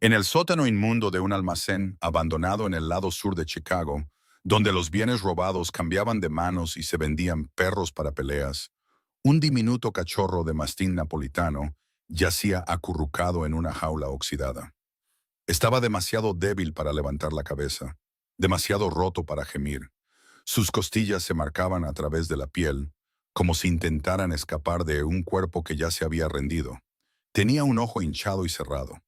En el sótano inmundo de un almacén abandonado en el lado sur de Chicago, donde los bienes robados cambiaban de manos y se vendían perros para peleas, un diminuto cachorro de mastín napolitano yacía acurrucado en una jaula oxidada. Estaba demasiado débil para levantar la cabeza, demasiado roto para gemir. Sus costillas se marcaban a través de la piel, como si intentaran escapar de un cuerpo que ya se había rendido. Tenía un ojo hinchado y cerrado.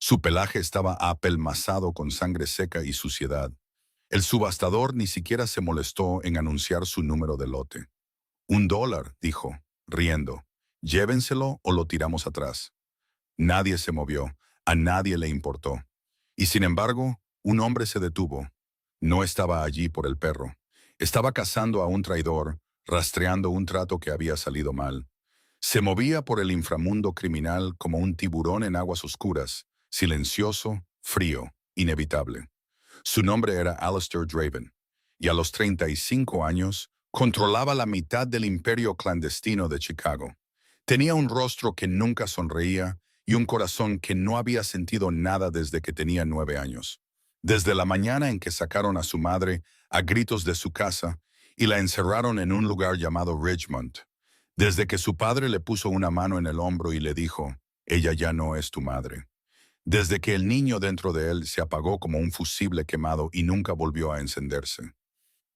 Su pelaje estaba apelmazado con sangre seca y suciedad. El subastador ni siquiera se molestó en anunciar su número de lote. $1, dijo, riendo. Llévenselo o lo tiramos atrás. Nadie se movió, a nadie le importó. Y sin embargo, un hombre se detuvo. No estaba allí por el perro. Estaba cazando a un traidor, rastreando un trato que había salido mal. Se movía por el inframundo criminal como un tiburón en aguas oscuras, silencioso, frío, inevitable. Su nombre era Alistair Draven, y a los 35 años controlaba la mitad del imperio clandestino de Chicago. Tenía un rostro que nunca sonreía y un corazón que no había sentido nada desde que tenía 9 años. Desde la mañana en que sacaron a su madre a gritos de su casa y la encerraron en un lugar llamado Richmond. Desde que su padre le puso una mano en el hombro y le dijo, «Ella ya no es tu madre». Desde que el niño dentro de él se apagó como un fusible quemado y nunca volvió a encenderse.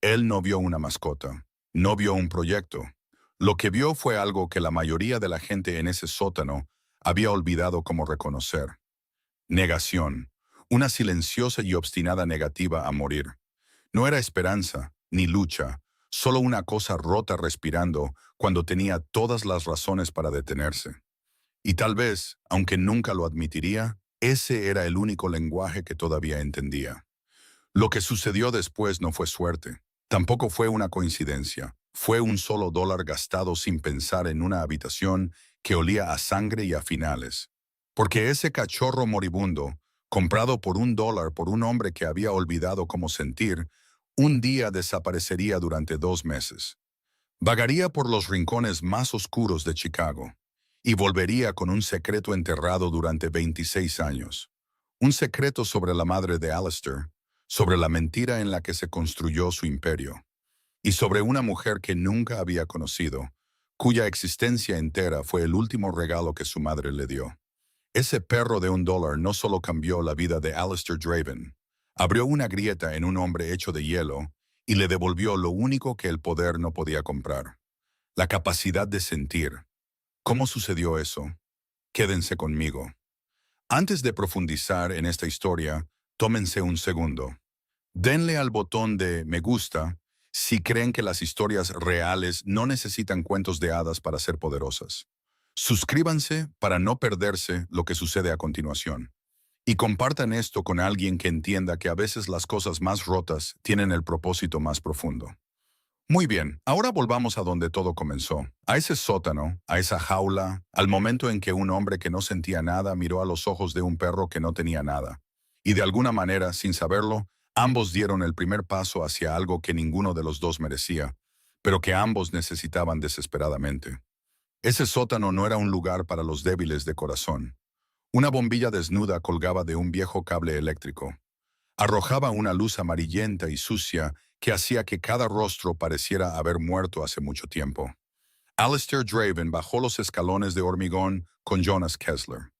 Él no vio una mascota, no vio un proyecto. Lo que vio fue algo que la mayoría de la gente en ese sótano había olvidado cómo reconocer. Negación, una silenciosa y obstinada negativa a morir. No era esperanza, ni lucha, solo una cosa rota respirando cuando tenía todas las razones para detenerse. Y tal vez, aunque nunca lo admitiría, ese era el único lenguaje que todavía entendía. Lo que sucedió después no fue suerte, tampoco fue una coincidencia, fue un solo dólar gastado sin pensar en una habitación que olía a sangre y a finales. Porque ese cachorro moribundo, comprado por $1 por un hombre que había olvidado cómo sentir, un día desaparecería durante 2 meses. Vagaría por los rincones más oscuros de Chicago y volvería con un secreto enterrado durante 26 años. Un secreto sobre la madre de Alistair, sobre la mentira en la que se construyó su imperio, y sobre una mujer que nunca había conocido, cuya existencia entera fue el último regalo que su madre le dio. Ese perro de $1 no solo cambió la vida de Alistair Draven, abrió una grieta en un hombre hecho de hielo y le devolvió lo único que el poder no podía comprar: la capacidad de sentir. ¿Cómo sucedió eso? Quédense conmigo. Antes de profundizar en esta historia, tómense un segundo. Denle al botón de me gusta si creen que las historias reales no necesitan cuentos de hadas para ser poderosas. Suscríbanse para no perderse lo que sucede a continuación. Y compartan esto con alguien que entienda que a veces las cosas más rotas tienen el propósito más profundo. Muy bien, ahora volvamos a donde todo comenzó, a ese sótano, a esa jaula, al momento en que un hombre que no sentía nada miró a los ojos de un perro que no tenía nada. Y de alguna manera, sin saberlo, ambos dieron el primer paso hacia algo que ninguno de los dos merecía, pero que ambos necesitaban desesperadamente. Ese sótano no era un lugar para los débiles de corazón. Una bombilla desnuda colgaba de un viejo cable eléctrico. Arrojaba una luz amarillenta y sucia que hacía que cada rostro pareciera haber muerto hace mucho tiempo. Alistair Draven bajó los escalones de hormigón con Jonas Kessler,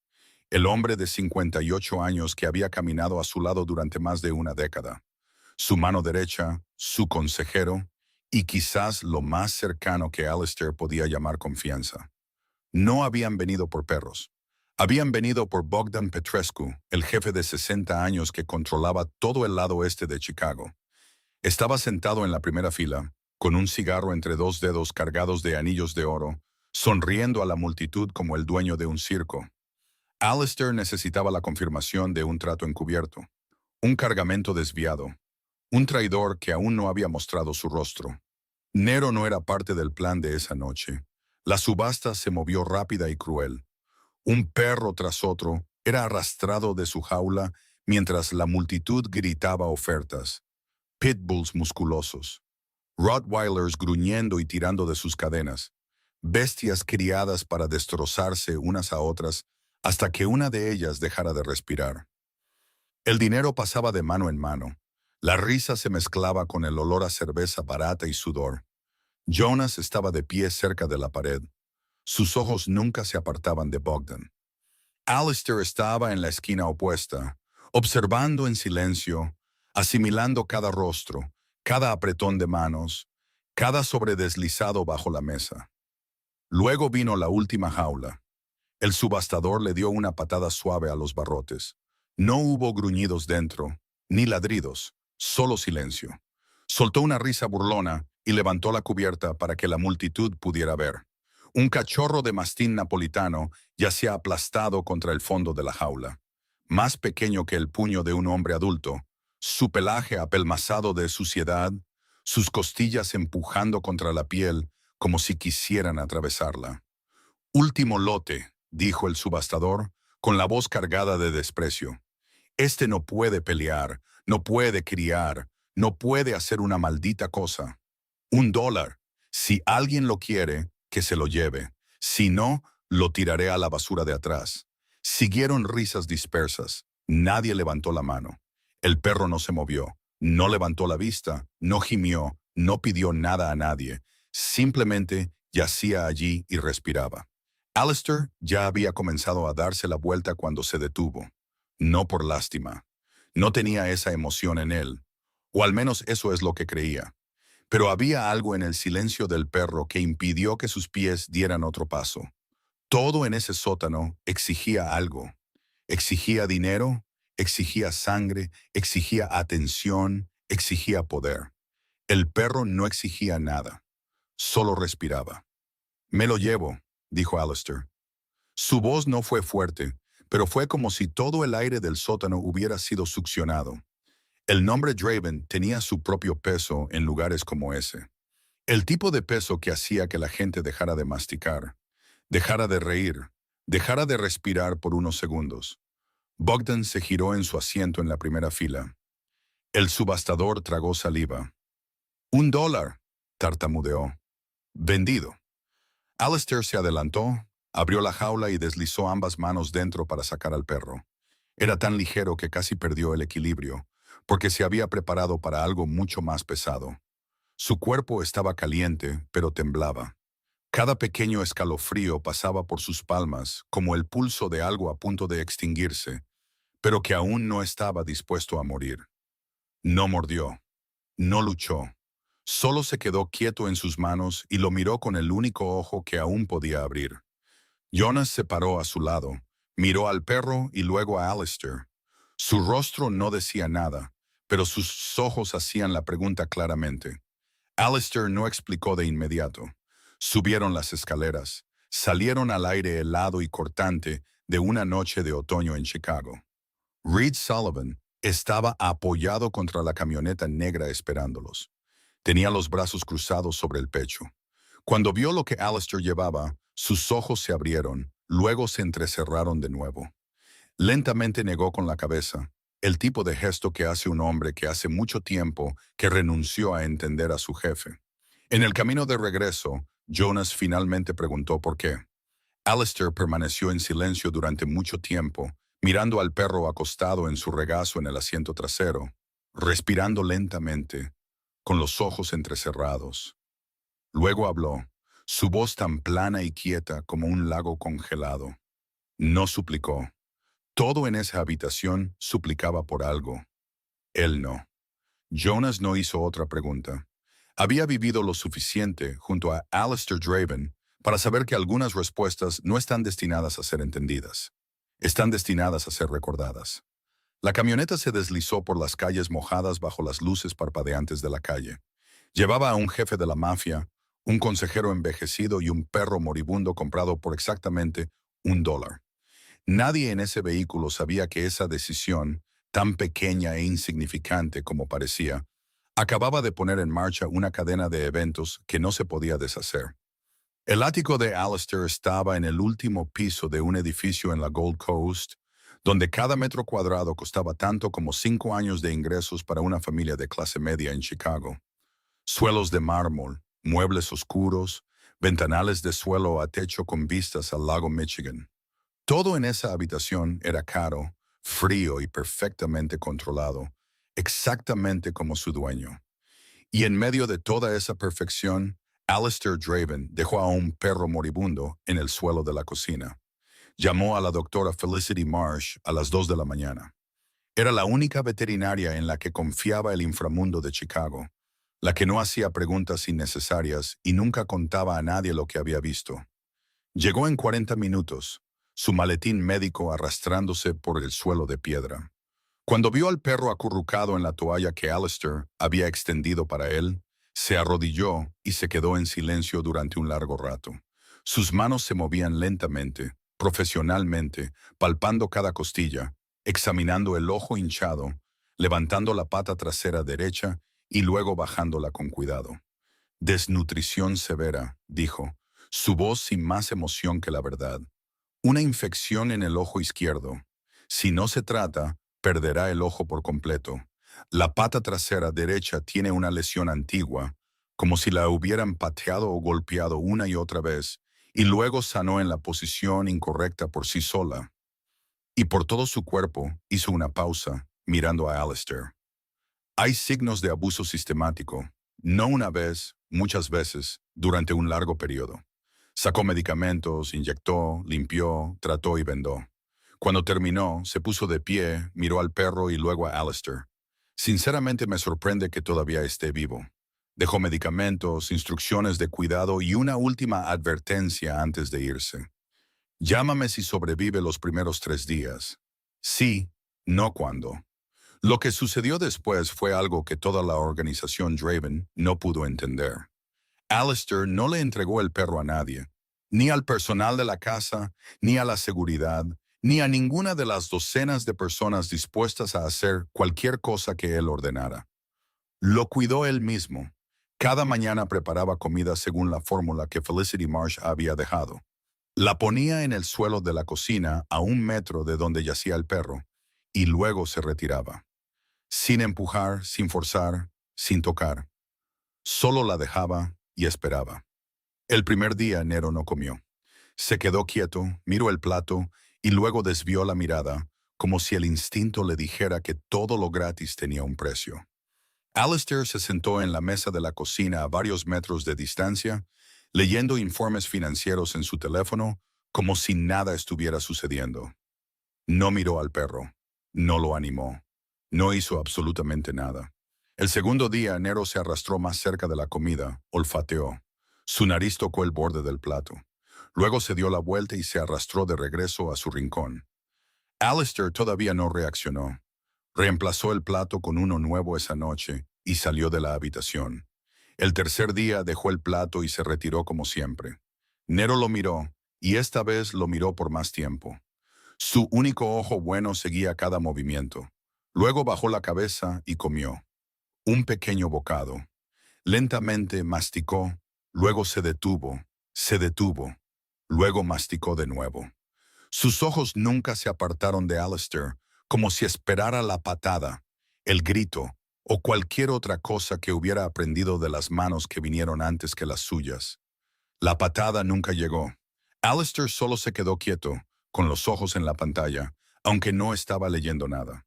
el hombre de 58 años que había caminado a su lado durante más de una década. Su mano derecha, su consejero, y quizás lo más cercano que Alistair podía llamar confianza. No habían venido por perros. Habían venido por Bogdan Petrescu, el jefe de 60 años que controlaba todo el lado este de Chicago. Estaba sentado en la primera fila, con un cigarro entre 2 dedos cargados de anillos de oro, sonriendo a la multitud como el dueño de un circo. Alistair necesitaba la confirmación de un trato encubierto, un cargamento desviado, un traidor que aún no había mostrado su rostro. Nero no era parte del plan de esa noche. La subasta se movió rápida y cruel. Un perro tras otro era arrastrado de su jaula mientras la multitud gritaba ofertas. Pitbulls musculosos, Rottweilers gruñendo y tirando de sus cadenas, bestias criadas para destrozarse unas a otras hasta que una de ellas dejara de respirar. El dinero pasaba de mano en mano. La risa se mezclaba con el olor a cerveza barata y sudor. Jonas estaba de pie cerca de la pared. Sus ojos nunca se apartaban de Bogdan. Alistair estaba en la esquina opuesta, observando en silencio, asimilando cada rostro, cada apretón de manos, cada sobredeslizado bajo la mesa. Luego vino la última jaula. El subastador le dio una patada suave a los barrotes. No hubo gruñidos dentro, ni ladridos, solo silencio. Soltó una risa burlona y levantó la cubierta para que la multitud pudiera ver. Un cachorro de mastín napolitano yacía aplastado contra el fondo de la jaula, más pequeño que el puño de un hombre adulto, su pelaje apelmazado de suciedad, sus costillas empujando contra la piel como si quisieran atravesarla. Último lote, dijo el subastador, con la voz cargada de desprecio. Este no puede pelear, no puede criar, no puede hacer una maldita cosa. $1. Si alguien lo quiere, que se lo lleve. Si no, lo tiraré a la basura de atrás. Siguieron risas dispersas. Nadie levantó la mano. El perro no se movió, no levantó la vista, no gimió, no pidió nada a nadie. Simplemente yacía allí y respiraba. Alistair ya había comenzado a darse la vuelta cuando se detuvo. No por lástima. No tenía esa emoción en él. O al menos eso es lo que creía. Pero había algo en el silencio del perro que impidió que sus pies dieran otro paso. Todo en ese sótano exigía algo. Exigía dinero, exigía sangre, exigía atención, exigía poder. El perro no exigía nada. Solo respiraba. «Me lo llevo», dijo Alistair. Su voz no fue fuerte, pero fue como si todo el aire del sótano hubiera sido succionado. El nombre Draven tenía su propio peso en lugares como ese. El tipo de peso que hacía que la gente dejara de masticar, dejara de reír, dejara de respirar por unos segundos. Bogdan se giró en su asiento en la primera fila. El subastador tragó saliva. $1, tartamudeó. Vendido. Alistair se adelantó, abrió la jaula y deslizó ambas manos dentro para sacar al perro. Era tan ligero que casi perdió el equilibrio, porque se había preparado para algo mucho más pesado. Su cuerpo estaba caliente, pero temblaba. Cada pequeño escalofrío pasaba por sus palmas, como el pulso de algo a punto de extinguirse, pero que aún no estaba dispuesto a morir. No mordió, no luchó. Solo se quedó quieto en sus manos y lo miró con el único ojo que aún podía abrir. Jonas se paró a su lado, miró al perro y luego a Alistair. Su rostro no decía nada, pero sus ojos hacían la pregunta claramente. Alistair no explicó de inmediato. Subieron las escaleras, salieron al aire helado y cortante de una noche de otoño en Chicago. Reed Sullivan estaba apoyado contra la camioneta negra esperándolos. Tenía los brazos cruzados sobre el pecho. Cuando vio lo que Alistair llevaba, sus ojos se abrieron, luego se entrecerraron de nuevo. Lentamente negó con la cabeza, el tipo de gesto que hace un hombre que hace mucho tiempo que renunció a entender a su jefe. En el camino de regreso, Jonas finalmente preguntó por qué. Alistair permaneció en silencio durante mucho tiempo, mirando al perro acostado en su regazo en el asiento trasero, respirando lentamente, con los ojos entrecerrados. Luego habló, su voz tan plana y quieta como un lago congelado. No suplicó. Todo en esa habitación suplicaba por algo. Él no. Jonas no hizo otra pregunta. Había vivido lo suficiente junto a Alistair Draven para saber que algunas respuestas no están destinadas a ser entendidas. Están destinadas a ser recordadas. La camioneta se deslizó por las calles mojadas bajo las luces parpadeantes de la calle. Llevaba a un jefe de la mafia, un consejero envejecido y un perro moribundo comprado por exactamente $1. Nadie en ese vehículo sabía que esa decisión, tan pequeña e insignificante como parecía, acababa de poner en marcha una cadena de eventos que no se podía deshacer. El ático de Alistair estaba en el último piso de un edificio en la Gold Coast, donde cada metro cuadrado costaba tanto como 5 años de ingresos para una familia de clase media en Chicago. Suelos de mármol, muebles oscuros, ventanales de suelo a techo con vistas al lago Michigan. Todo en esa habitación era caro, frío y perfectamente controlado, exactamente como su dueño. Y en medio de toda esa perfección, Alistair Draven dejó a un perro moribundo en el suelo de la cocina. Llamó a la doctora Felicity Marsh a las 2 de la mañana. Era la única veterinaria en la que confiaba el inframundo de Chicago, la que no hacía preguntas innecesarias y nunca contaba a nadie lo que había visto. Llegó en 40 minutos, su maletín médico arrastrándose por el suelo de piedra. Cuando vio al perro acurrucado en la toalla que Alistair había extendido para él, se arrodilló y se quedó en silencio durante un largo rato. Sus manos se movían lentamente, profesionalmente, palpando cada costilla, examinando el ojo hinchado, levantando la pata trasera derecha y luego bajándola con cuidado. Desnutrición severa, dijo, su voz sin más emoción que la verdad. Una infección en el ojo izquierdo. Si no se trata, perderá el ojo por completo. La pata trasera derecha tiene una lesión antigua, como si la hubieran pateado o golpeado una y otra vez, y luego sanó en la posición incorrecta por sí sola. Y por todo su cuerpo hizo una pausa, mirando a Alistair. Hay signos de abuso sistemático, no una vez, muchas veces, durante un largo periodo. Sacó medicamentos, inyectó, limpió, trató y vendó. Cuando terminó, se puso de pie, miró al perro y luego a Alistair. Sinceramente me sorprende que todavía esté vivo. Dejó medicamentos, instrucciones de cuidado y una última advertencia antes de irse. Llámame si sobrevive los primeros 3 días. Sí, no cuándo. Lo que sucedió después fue algo que toda la organización Draven no pudo entender. Alistair no le entregó el perro a nadie, ni al personal de la casa, ni a la seguridad, ni a ninguna de las docenas de personas dispuestas a hacer cualquier cosa que él ordenara. Lo cuidó él mismo. Cada mañana preparaba comida según la fórmula que Felicity Marsh había dejado. La ponía en el suelo de la cocina a 1 metro de donde yacía el perro, y luego se retiraba. Sin empujar, sin forzar, sin tocar. Solo la dejaba y esperaba. El primer día Nero no comió. Se quedó quieto, miró el plato y luego desvió la mirada, como si el instinto le dijera que todo lo gratis tenía un precio. Alistair se sentó en la mesa de la cocina a varios metros de distancia, leyendo informes financieros en su teléfono, como si nada estuviera sucediendo. No miró al perro, no lo animó, no hizo absolutamente nada. El segundo día, Nero se arrastró más cerca de la comida, olfateó. Su nariz tocó el borde del plato. Luego se dio la vuelta y se arrastró de regreso a su rincón. Alistair todavía no reaccionó. Reemplazó el plato con uno nuevo esa noche y salió de la habitación. El tercer día dejó el plato y se retiró como siempre. Nero lo miró, y esta vez lo miró por más tiempo. Su único ojo bueno seguía cada movimiento. Luego bajó la cabeza y comió. Un pequeño bocado. Lentamente masticó, luego se detuvo, luego masticó de nuevo. Sus ojos nunca se apartaron de Alistair, como si esperara la patada, el grito o cualquier otra cosa que hubiera aprendido de las manos que vinieron antes que las suyas. La patada nunca llegó. Alistair solo se quedó quieto, con los ojos en la pantalla, aunque no estaba leyendo nada.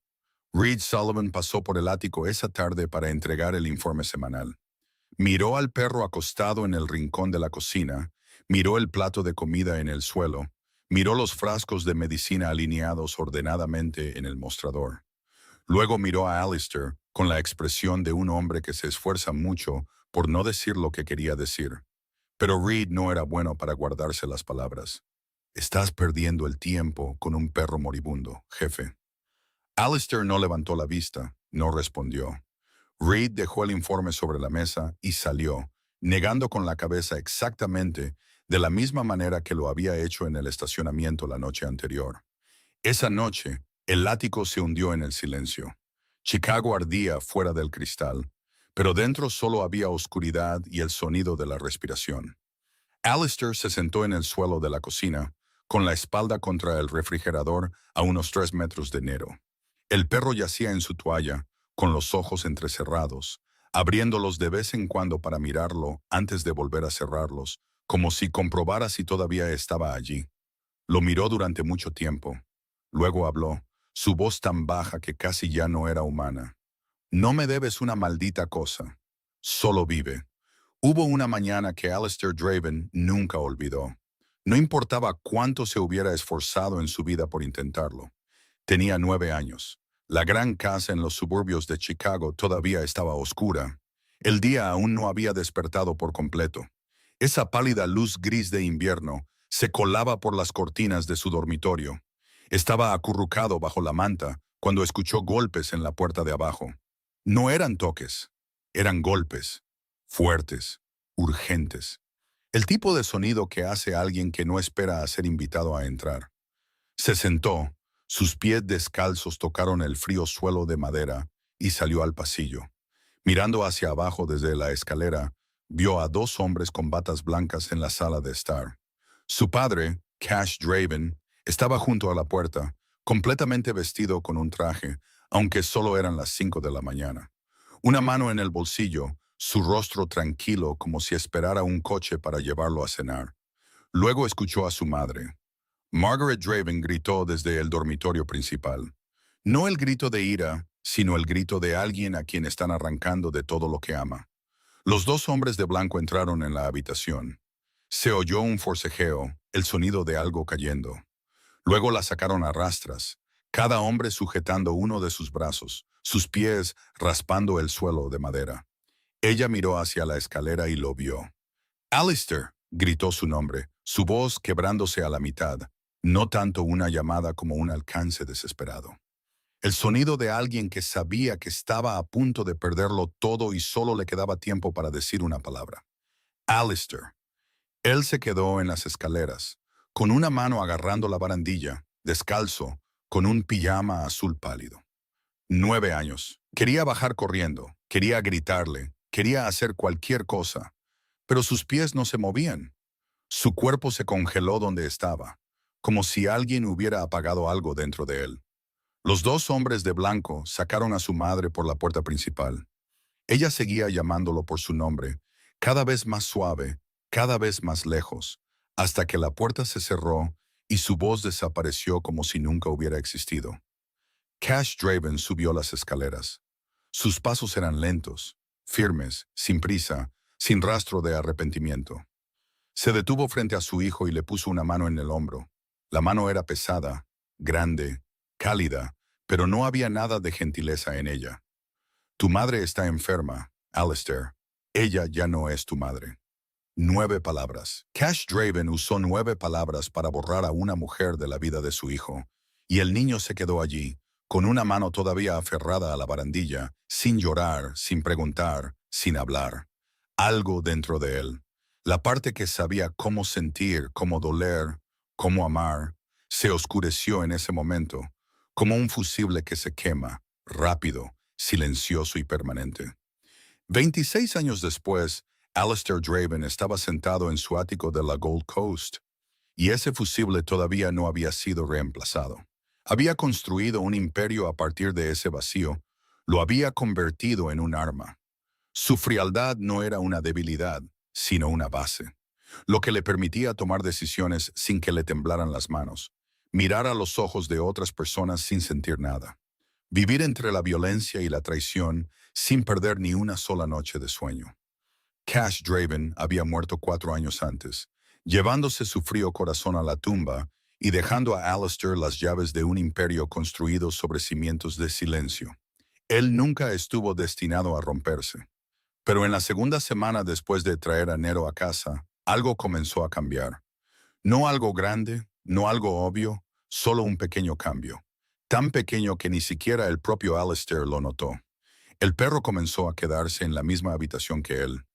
Reed Sullivan pasó por el ático esa tarde para entregar el informe semanal. Miró al perro acostado en el rincón de la cocina, miró el plato de comida en el suelo, miró los frascos de medicina alineados ordenadamente en el mostrador. Luego miró a Alistair con la expresión de un hombre que se esfuerza mucho por no decir lo que quería decir. Pero Reed no era bueno para guardarse las palabras. Estás perdiendo el tiempo con un perro moribundo, jefe. Alistair no levantó la vista, no respondió. Reed dejó el informe sobre la mesa y salió, negando con la cabeza exactamente de la misma manera que lo había hecho en el estacionamiento la noche anterior. Esa noche, el ático se hundió en el silencio. Chicago ardía fuera del cristal, pero dentro solo había oscuridad y el sonido de la respiración. Alistair se sentó en el suelo de la cocina, con la espalda contra el refrigerador a unos 3 metros de Nero. El perro yacía en su toalla, con los ojos entrecerrados, abriéndolos de vez en cuando para mirarlo antes de volver a cerrarlos, como si comprobara si todavía estaba allí. Lo miró durante mucho tiempo. Luego habló, su voz tan baja que casi ya no era humana. No me debes una maldita cosa. Solo vive. Hubo una mañana que Alistair Draven nunca olvidó. No importaba cuánto se hubiera esforzado en su vida por intentarlo. Tenía 9 años. La gran casa en los suburbios de Chicago todavía estaba oscura. El día aún no había despertado por completo. Esa pálida luz gris de invierno se colaba por las cortinas de su dormitorio. Estaba acurrucado bajo la manta cuando escuchó golpes en la puerta de abajo. No eran toques, eran golpes, fuertes, urgentes. El tipo de sonido que hace alguien que no espera a ser invitado a entrar. Se sentó, sus pies descalzos tocaron el frío suelo de madera y salió al pasillo. Mirando hacia abajo desde la escalera, vio a 2 hombres con batas blancas en la sala de estar. Su padre, Cash Draven, estaba junto a la puerta, completamente vestido con un traje, aunque solo eran las 5 de la mañana. Una mano en el bolsillo, su rostro tranquilo como si esperara un coche para llevarlo a cenar. Luego escuchó a su madre. Margaret Draven gritó desde el dormitorio principal. No el grito de ira, sino el grito de alguien a quien están arrancando de todo lo que ama. Los 2 hombres de blanco entraron en la habitación. Se oyó un forcejeo, el sonido de algo cayendo. Luego la sacaron a rastras, cada hombre sujetando uno de sus brazos, sus pies raspando el suelo de madera. Ella miró hacia la escalera y lo vio. Alistair, gritó su nombre, su voz quebrándose a la mitad, no tanto una llamada como un alcance desesperado. El sonido de alguien que sabía que estaba a punto de perderlo todo y solo le quedaba tiempo para decir una palabra. Alistair. Él se quedó en las escaleras, con una mano agarrando la barandilla, descalzo, con un pijama azul pálido. 9 años. Quería bajar corriendo, quería gritarle, quería hacer cualquier cosa, pero sus pies no se movían. Su cuerpo se congeló donde estaba, como si alguien hubiera apagado algo dentro de él. Los 2 hombres de blanco sacaron a su madre por la puerta principal. Ella seguía llamándolo por su nombre, cada vez más suave, cada vez más lejos, hasta que la puerta se cerró y su voz desapareció como si nunca hubiera existido. Cash Draven subió las escaleras. Sus pasos eran lentos, firmes, sin prisa, sin rastro de arrepentimiento. Se detuvo frente a su hijo y le puso una mano en el hombro. La mano era pesada, grande, cálida, pero no había nada de gentileza en ella. Tu madre está enferma, Alistair. Ella ya no es tu madre. 9 palabras. Cash Draven usó 9 palabras para borrar a una mujer de la vida de su hijo, y el niño se quedó allí, con una mano todavía aferrada a la barandilla, sin llorar, sin preguntar, sin hablar. Algo dentro de él, la parte que sabía cómo sentir, cómo doler, cómo amar, se oscureció en ese momento, como un fusible que se quema, rápido, silencioso y permanente. 26 años después, Alistair Draven estaba sentado en su ático de la Gold Coast, y ese fusible todavía no había sido reemplazado. Había construido un imperio a partir de ese vacío, lo había convertido en un arma. Su frialdad no era una debilidad, sino una base, lo que le permitía tomar decisiones sin que le temblaran las manos, mirar a los ojos de otras personas sin sentir nada, vivir entre la violencia y la traición sin perder ni una sola noche de sueño. Cash Draven había muerto 4 años antes, llevándose su frío corazón a la tumba y dejando a Alistair las llaves de un imperio construido sobre cimientos de silencio. Él nunca estuvo destinado a romperse. Pero en la segunda semana después de traer a Nero a casa, algo comenzó a cambiar. No algo grande, no algo obvio, solo un pequeño cambio. Tan pequeño que ni siquiera el propio Alistair lo notó. El perro comenzó a quedarse en la misma habitación que él.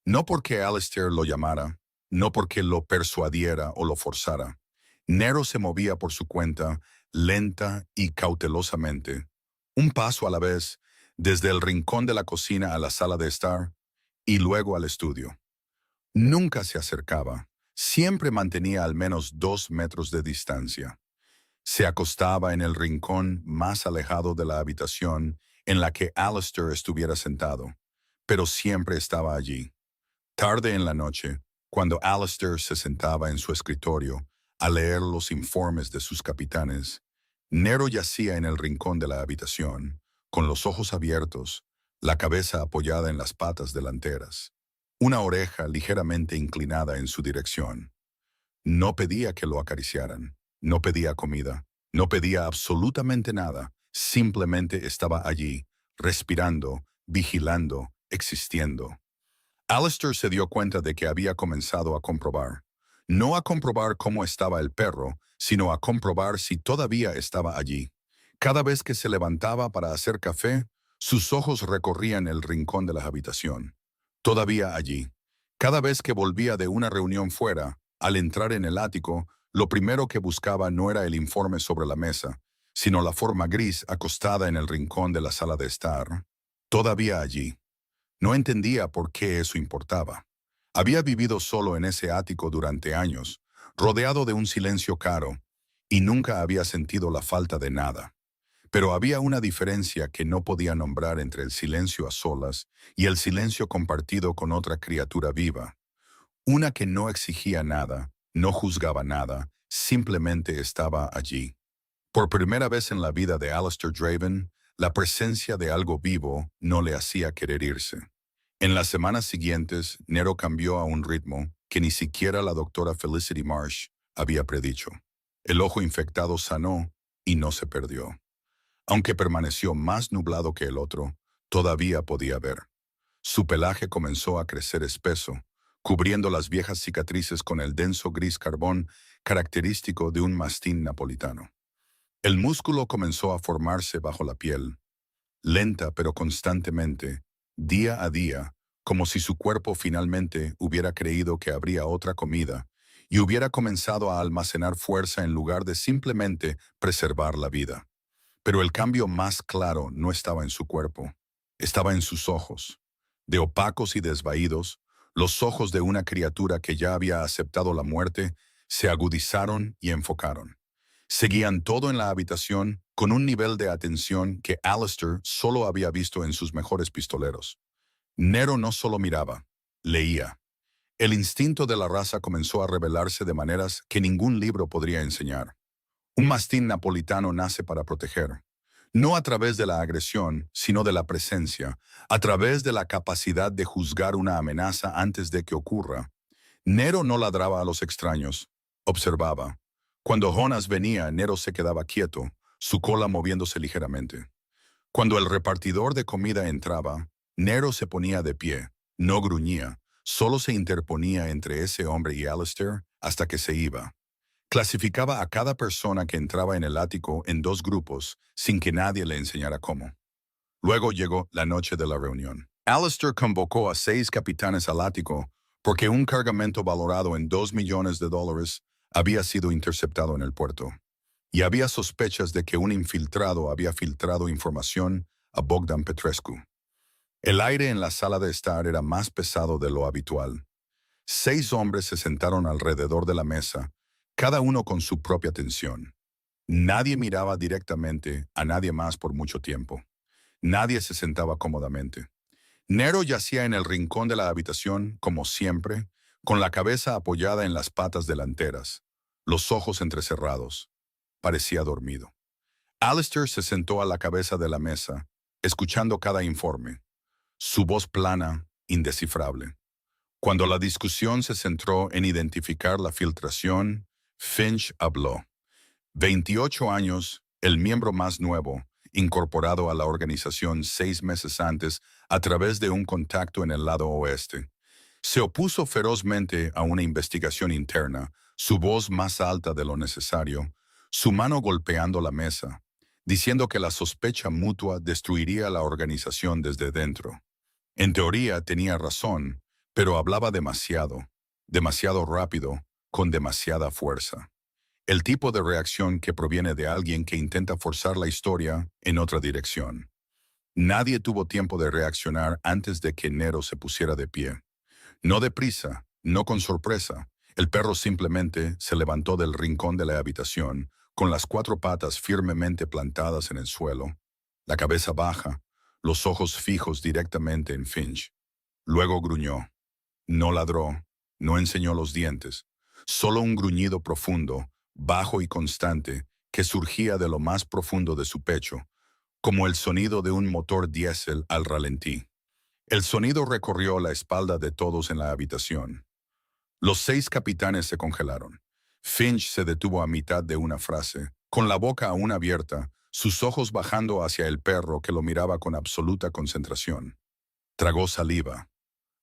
No porque Alistair lo llamara, no porque lo persuadiera o lo forzara. Nero se movía por su cuenta, lenta y cautelosamente, un paso a la vez, desde el rincón de la cocina a la sala de estar y luego al estudio. Nunca se acercaba, siempre mantenía al menos 2 metros de distancia. Se acostaba en el rincón más alejado de la habitación en la que Alistair estuviera sentado, pero siempre estaba allí. Tarde en la noche, cuando Alistair se sentaba en su escritorio a leer los informes de sus capitanes, Nero yacía en el rincón de la habitación, con los ojos abiertos, la cabeza apoyada en las patas delanteras, una oreja ligeramente inclinada en su dirección. No pedía que lo acariciaran, no pedía comida, no pedía absolutamente nada, simplemente estaba allí, respirando, vigilando, existiendo. Alistair se dio cuenta de que había comenzado a comprobar. No a comprobar cómo estaba el perro, sino a comprobar si todavía estaba allí. Cada vez que se levantaba para hacer café, sus ojos recorrían el rincón de la habitación. Todavía allí. Cada vez que volvía de una reunión fuera, al entrar en el ático, lo primero que buscaba no era el informe sobre la mesa, sino la forma gris acostada en el rincón de la sala de estar. Todavía allí. No entendía por qué eso importaba. Había vivido solo en ese ático durante años, rodeado de un silencio caro, y nunca había sentido la falta de nada. Pero había una diferencia que no podía nombrar entre el silencio a solas y el silencio compartido con otra criatura viva. Una que no exigía nada, no juzgaba nada, simplemente estaba allí. Por primera vez en la vida de Alistair Draven, la presencia de algo vivo no le hacía querer irse. En las semanas siguientes, Nero cambió a un ritmo que ni siquiera la doctora Felicity Marsh había predicho. El ojo infectado sanó y no se perdió. Aunque permaneció más nublado que el otro, todavía podía ver. Su pelaje comenzó a crecer espeso, cubriendo las viejas cicatrices con el denso gris carbón característico de un mastín napolitano. El músculo comenzó a formarse bajo la piel, lenta pero constantemente, día a día, como si su cuerpo finalmente hubiera creído que habría otra comida y hubiera comenzado a almacenar fuerza en lugar de simplemente preservar la vida. Pero el cambio más claro no estaba en su cuerpo, estaba en sus ojos. De opacos y desvaídos, los ojos de una criatura que ya había aceptado la muerte se agudizaron y enfocaron. Seguían todo en la habitación con un nivel de atención que Alistair solo había visto en sus mejores pistoleros. Nero no solo miraba, leía. El instinto de la raza comenzó a revelarse de maneras que ningún libro podría enseñar. Un mastín napolitano nace para proteger, no a través de la agresión, sino de la presencia, a través de la capacidad de juzgar una amenaza antes de que ocurra. Nero no ladraba a los extraños, observaba. Cuando Jonas venía, Nero se quedaba quieto, su cola moviéndose ligeramente. Cuando el repartidor de comida entraba, Nero se ponía de pie, no gruñía, solo se interponía entre ese hombre y Alistair hasta que se iba. Clasificaba a cada persona que entraba en el ático en dos grupos sin que nadie le enseñara cómo. Luego llegó la noche de la reunión. Alistair convocó a 6 capitanes al ático porque un cargamento valorado en $2 millones había sido interceptado en el puerto. Y había sospechas de que un infiltrado había filtrado información a Bogdan Petrescu. El aire en la sala de estar era más pesado de lo habitual. 6 hombres se sentaron alrededor de la mesa, cada uno con su propia tensión. Nadie miraba directamente a nadie más por mucho tiempo. Nadie se sentaba cómodamente. Nero yacía en el rincón de la habitación, como siempre, con la cabeza apoyada en las patas delanteras, los ojos entrecerrados. Parecía dormido. Alistair se sentó a la cabeza de la mesa, escuchando cada informe, su voz plana, indescifrable. Cuando la discusión se centró en identificar la filtración, Finch habló. 28 años, el miembro más nuevo, incorporado a la organización 6 meses antes a través de un contacto en el lado oeste. Se opuso ferozmente a una investigación interna, su voz más alta de lo necesario, su mano golpeando la mesa, diciendo que la sospecha mutua destruiría la organización desde dentro. En teoría tenía razón, pero hablaba demasiado rápido, con demasiada fuerza. El tipo de reacción que proviene de alguien que intenta forzar la historia en otra dirección. Nadie tuvo tiempo de reaccionar antes de que Nero se pusiera de pie. No deprisa, no con sorpresa. El perro simplemente se levantó del rincón de la habitación, con las 4 patas firmemente plantadas en el suelo, la cabeza baja, los ojos fijos directamente en Finch. Luego gruñó. No ladró, no enseñó los dientes, solo un gruñido profundo, bajo y constante, que surgía de lo más profundo de su pecho, como el sonido de un motor diésel al ralentí. El sonido recorrió la espalda de todos en la habitación. Los 6 capitanes se congelaron. Finch se detuvo a mitad de una frase, con la boca aún abierta, sus ojos bajando hacia el perro que lo miraba con absoluta concentración. Tragó saliva.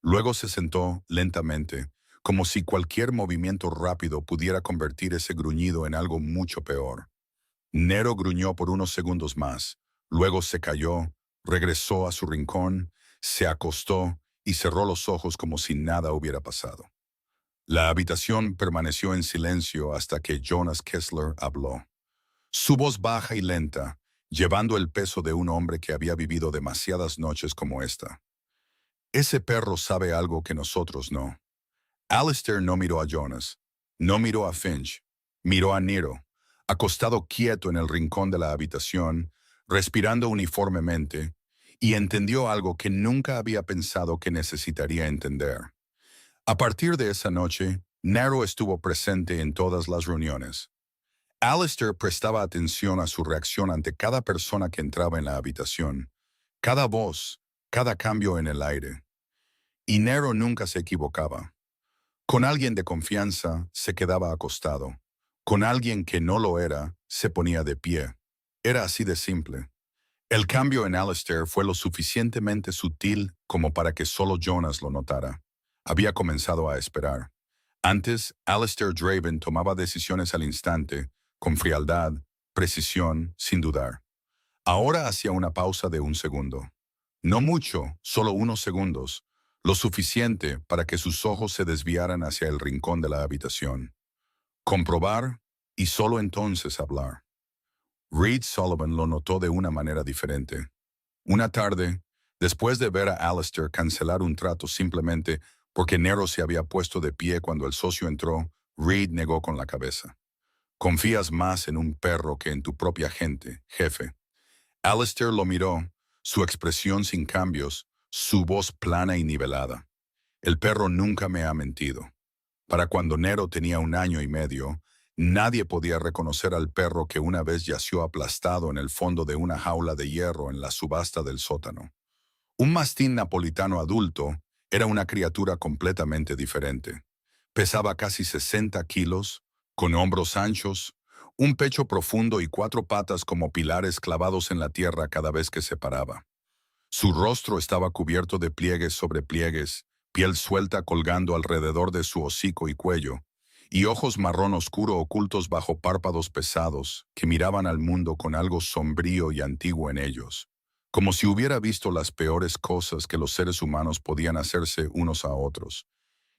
Luego se sentó lentamente, como si cualquier movimiento rápido pudiera convertir ese gruñido en algo mucho peor. Nero gruñó por unos segundos más, luego se cayó, regresó a su rincón, se acostó y cerró los ojos como si nada hubiera pasado. La habitación permaneció en silencio hasta que Jonas Kessler habló. Su voz baja y lenta, llevando el peso de un hombre que había vivido demasiadas noches como esta. Ese perro sabe algo que nosotros no. Alistair no miró a Jonas, no miró a Finch, miró a Nero, acostado quieto en el rincón de la habitación, respirando uniformemente, y entendió algo que nunca había pensado que necesitaría entender. A partir de esa noche, Nero estuvo presente en todas las reuniones. Alistair prestaba atención a su reacción ante cada persona que entraba en la habitación, cada voz, cada cambio en el aire. Y Nero nunca se equivocaba. Con alguien de confianza, se quedaba acostado. Con alguien que no lo era, se ponía de pie. Era así de simple. El cambio en Alistair fue lo suficientemente sutil como para que solo Jonas lo notara. Había comenzado a esperar. Antes, Alistair Draven tomaba decisiones al instante, con frialdad, precisión, sin dudar. Ahora hacía una pausa de un segundo. No mucho, solo unos segundos, lo suficiente para que sus ojos se desviaran hacia el rincón de la habitación. Comprobar y solo entonces hablar. Reed Sullivan lo notó de una manera diferente. Una tarde, después de ver a Alistair cancelar un trato simplemente porque Nero se había puesto de pie cuando el socio entró, Reed negó con la cabeza. Confías más en un perro que en tu propia gente, jefe. Alistair lo miró, su expresión sin cambios, su voz plana y nivelada. El perro nunca me ha mentido. Para cuando Nero tenía 1 año y medio, nadie podía reconocer al perro que una vez yació aplastado en el fondo de una jaula de hierro en la subasta del sótano. Un mastín napolitano adulto era una criatura completamente diferente. Pesaba casi 60 kilos, con hombros anchos, un pecho profundo y 4 patas como pilares clavados en la tierra cada vez que se paraba. Su rostro estaba cubierto de pliegues sobre pliegues, piel suelta colgando alrededor de su hocico y cuello, y ojos marrón oscuro ocultos bajo párpados pesados que miraban al mundo con algo sombrío y antiguo en ellos, como si hubiera visto las peores cosas que los seres humanos podían hacerse unos a otros,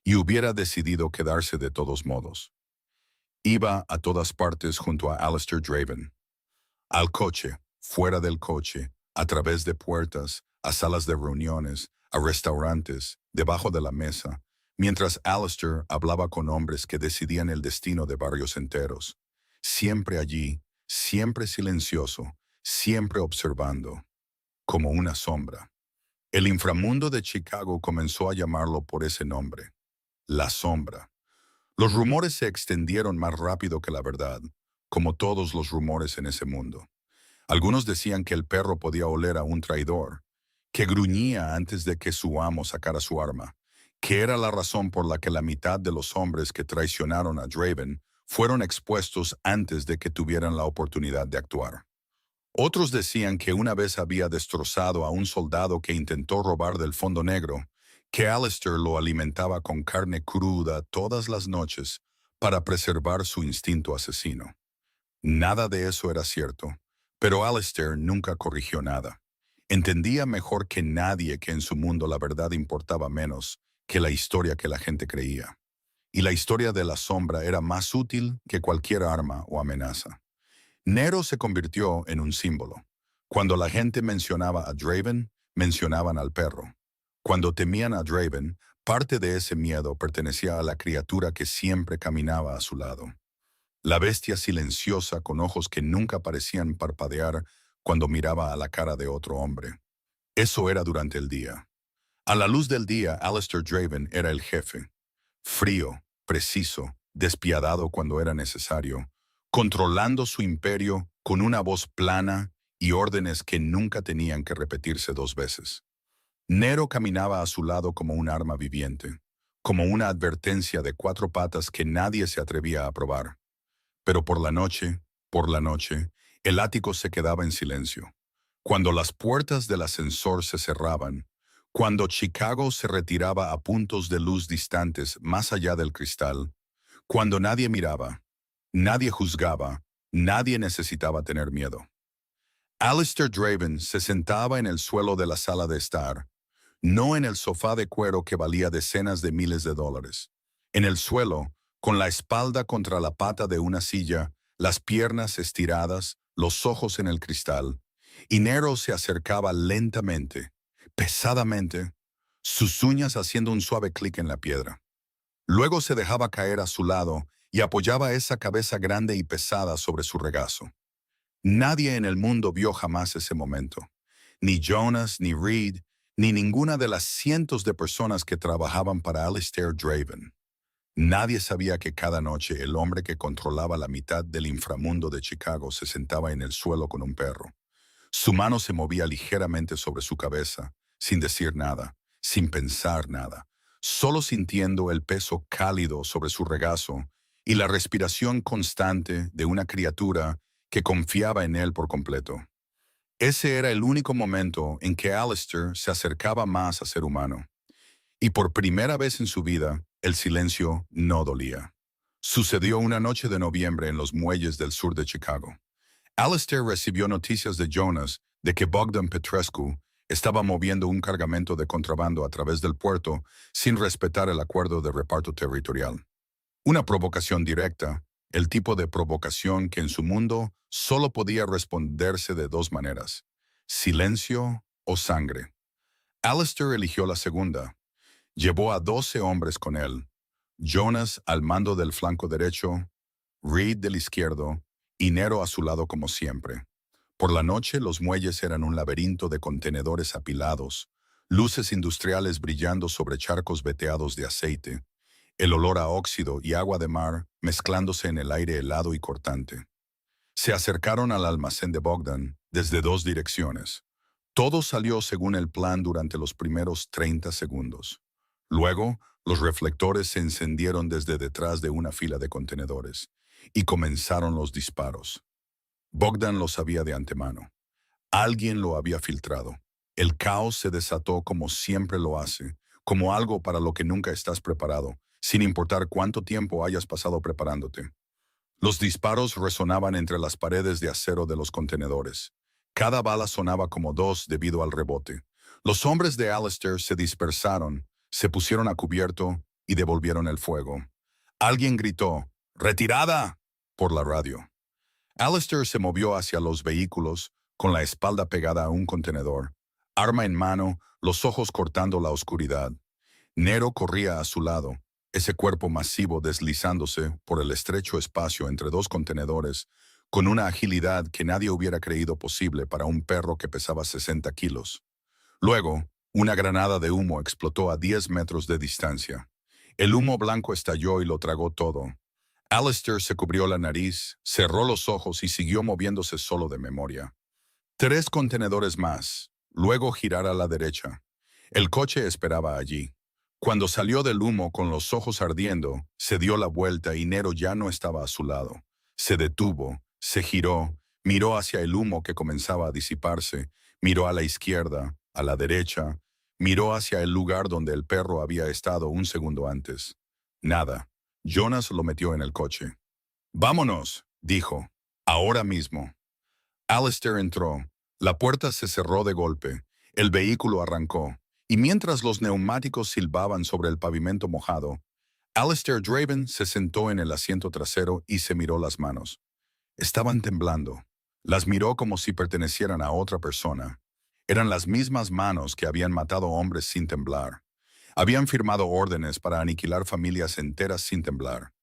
y hubiera decidido quedarse de todos modos. Iba a todas partes junto a Alistair Draven. Al coche, fuera del coche, a través de puertas, a salas de reuniones, a restaurantes, debajo de la mesa, mientras Alistair hablaba con hombres que decidían el destino de barrios enteros. Siempre allí, siempre silencioso, siempre observando, como una sombra. El inframundo de Chicago comenzó a llamarlo por ese nombre, la sombra. Los rumores se extendieron más rápido que la verdad, como todos los rumores en ese mundo. Algunos decían que el perro podía oler a un traidor, que gruñía antes de que su amo sacara su arma, que era la razón por la que la mitad de los hombres que traicionaron a Draven fueron expuestos antes de que tuvieran la oportunidad de actuar. Otros decían que una vez había destrozado a un soldado que intentó robar del Fondo Negro, que Alistair lo alimentaba con carne cruda todas las noches para preservar su instinto asesino. Nada de eso era cierto, pero Alistair nunca corrigió nada. Entendía mejor que nadie que en su mundo la verdad importaba menos que la historia que la gente creía. Y la historia de la sombra era más útil que cualquier arma o amenaza. Nero se convirtió en un símbolo. Cuando la gente mencionaba a Draven, mencionaban al perro. Cuando temían a Draven, parte de ese miedo pertenecía a la criatura que siempre caminaba a su lado. La bestia silenciosa con ojos que nunca parecían parpadear cuando miraba a la cara de otro hombre. Eso era durante el día. A la luz del día, Alistair Draven era el jefe. Frío, preciso, despiadado cuando era necesario, controlando su imperio con una voz plana y órdenes que nunca tenían que repetirse dos veces. Nero caminaba a su lado como un arma viviente, como una advertencia de cuatro patas que nadie se atrevía a probar. Pero por la noche, el ático se quedaba en silencio. Cuando las puertas del ascensor se cerraban, cuando Chicago se retiraba a puntos de luz distantes más allá del cristal, cuando nadie miraba, nadie juzgaba, nadie necesitaba tener miedo. Alistair Draven se sentaba en el suelo de la sala de estar, no en el sofá de cuero que valía decenas de miles de dólares. En el suelo, con la espalda contra la pata de una silla, las piernas estiradas, los ojos en el cristal, y Nero se acercaba lentamente, pesadamente, sus uñas haciendo un suave clic en la piedra. Luego se dejaba caer a su lado y apoyaba esa cabeza grande y pesada sobre su regazo. Nadie en el mundo vio jamás ese momento. Ni Jonas, ni Reed, ni ninguna de las cientos de personas que trabajaban para Alistair Draven. Nadie sabía que cada noche el hombre que controlaba la mitad del inframundo de Chicago se sentaba en el suelo con un perro. Su mano se movía ligeramente sobre su cabeza, sin decir nada, sin pensar nada, solo sintiendo el peso cálido sobre su regazo y la respiración constante de una criatura que confiaba en él por completo. Ese era el único momento en que Alistair se acercaba más a ser humano. Y por primera vez en su vida, el silencio no dolía. Sucedió una noche de noviembre en los muelles del sur de Chicago. Alistair recibió noticias de Jonas de que Bogdan Petrescu estaba moviendo un cargamento de contrabando a través del puerto sin respetar el acuerdo de reparto territorial. Una provocación directa, el tipo de provocación que en su mundo solo podía responderse de dos maneras: silencio o sangre. Alistair eligió la segunda. Llevó a 12 hombres con él, Jonas al mando del flanco derecho, Reed del izquierdo y Nero a su lado como siempre. Por la noche los muelles eran un laberinto de contenedores apilados, luces industriales brillando sobre charcos veteados de aceite, el olor a óxido y agua de mar mezclándose en el aire helado y cortante. Se acercaron al almacén de Bogdan desde dos direcciones. Todo salió según el plan durante los primeros 30 segundos. Luego, los reflectores se encendieron desde detrás de una fila de contenedores y comenzaron los disparos. Bogdan lo sabía de antemano. Alguien lo había filtrado. El caos se desató como siempre lo hace, como algo para lo que nunca estás preparado, sin importar cuánto tiempo hayas pasado preparándote. Los disparos resonaban entre las paredes de acero de los contenedores. Cada bala sonaba como dos debido al rebote. Los hombres de Alistair se dispersaron, se pusieron a cubierto y devolvieron el fuego. Alguien gritó, ¡retirada!, por la radio. Alistair se movió hacia los vehículos, con la espalda pegada a un contenedor, arma en mano, los ojos cortando la oscuridad. Nero corría a su lado, ese cuerpo masivo deslizándose por el estrecho espacio entre dos contenedores, con una agilidad que nadie hubiera creído posible para un perro que pesaba 60 kilos. Luego, una granada de humo explotó a 10 metros de distancia. El humo blanco estalló y lo tragó todo. Alistair se cubrió la nariz, cerró los ojos y siguió moviéndose solo de memoria. 3 contenedores más, luego girar a la derecha. El coche esperaba allí. Cuando salió del humo con los ojos ardiendo, se dio la vuelta y Nero ya no estaba a su lado. Se detuvo, se giró, miró hacia el humo que comenzaba a disiparse, miró a la izquierda, a la derecha, miró hacia el lugar donde el perro había estado un segundo antes. Nada. Jonas lo metió en el coche. «Vámonos», dijo. «Ahora mismo». Alistair entró. La puerta se cerró de golpe. El vehículo arrancó. Y mientras los neumáticos silbaban sobre el pavimento mojado, Alistair Draven se sentó en el asiento trasero y se miró las manos. Estaban temblando. Las miró como si pertenecieran a otra persona. Eran las mismas manos que habían matado hombres sin temblar. Habían firmado órdenes para aniquilar familias enteras sin temblar.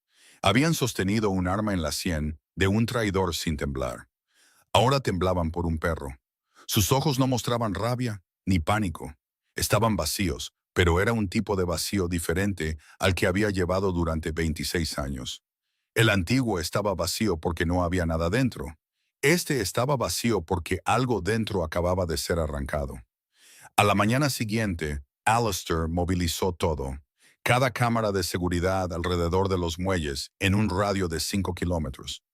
Habían sostenido un arma en la sien de un traidor sin temblar. Ahora temblaban por un perro. Sus ojos no mostraban rabia ni pánico. Estaban vacíos, pero era un tipo de vacío diferente al que había llevado durante 26 años. El antiguo estaba vacío porque no había nada dentro. Este estaba vacío porque algo dentro acababa de ser arrancado. A la mañana siguiente, Alistair movilizó todo. Cada cámara de seguridad alrededor de los muelles en un radio de 5 kilómetros.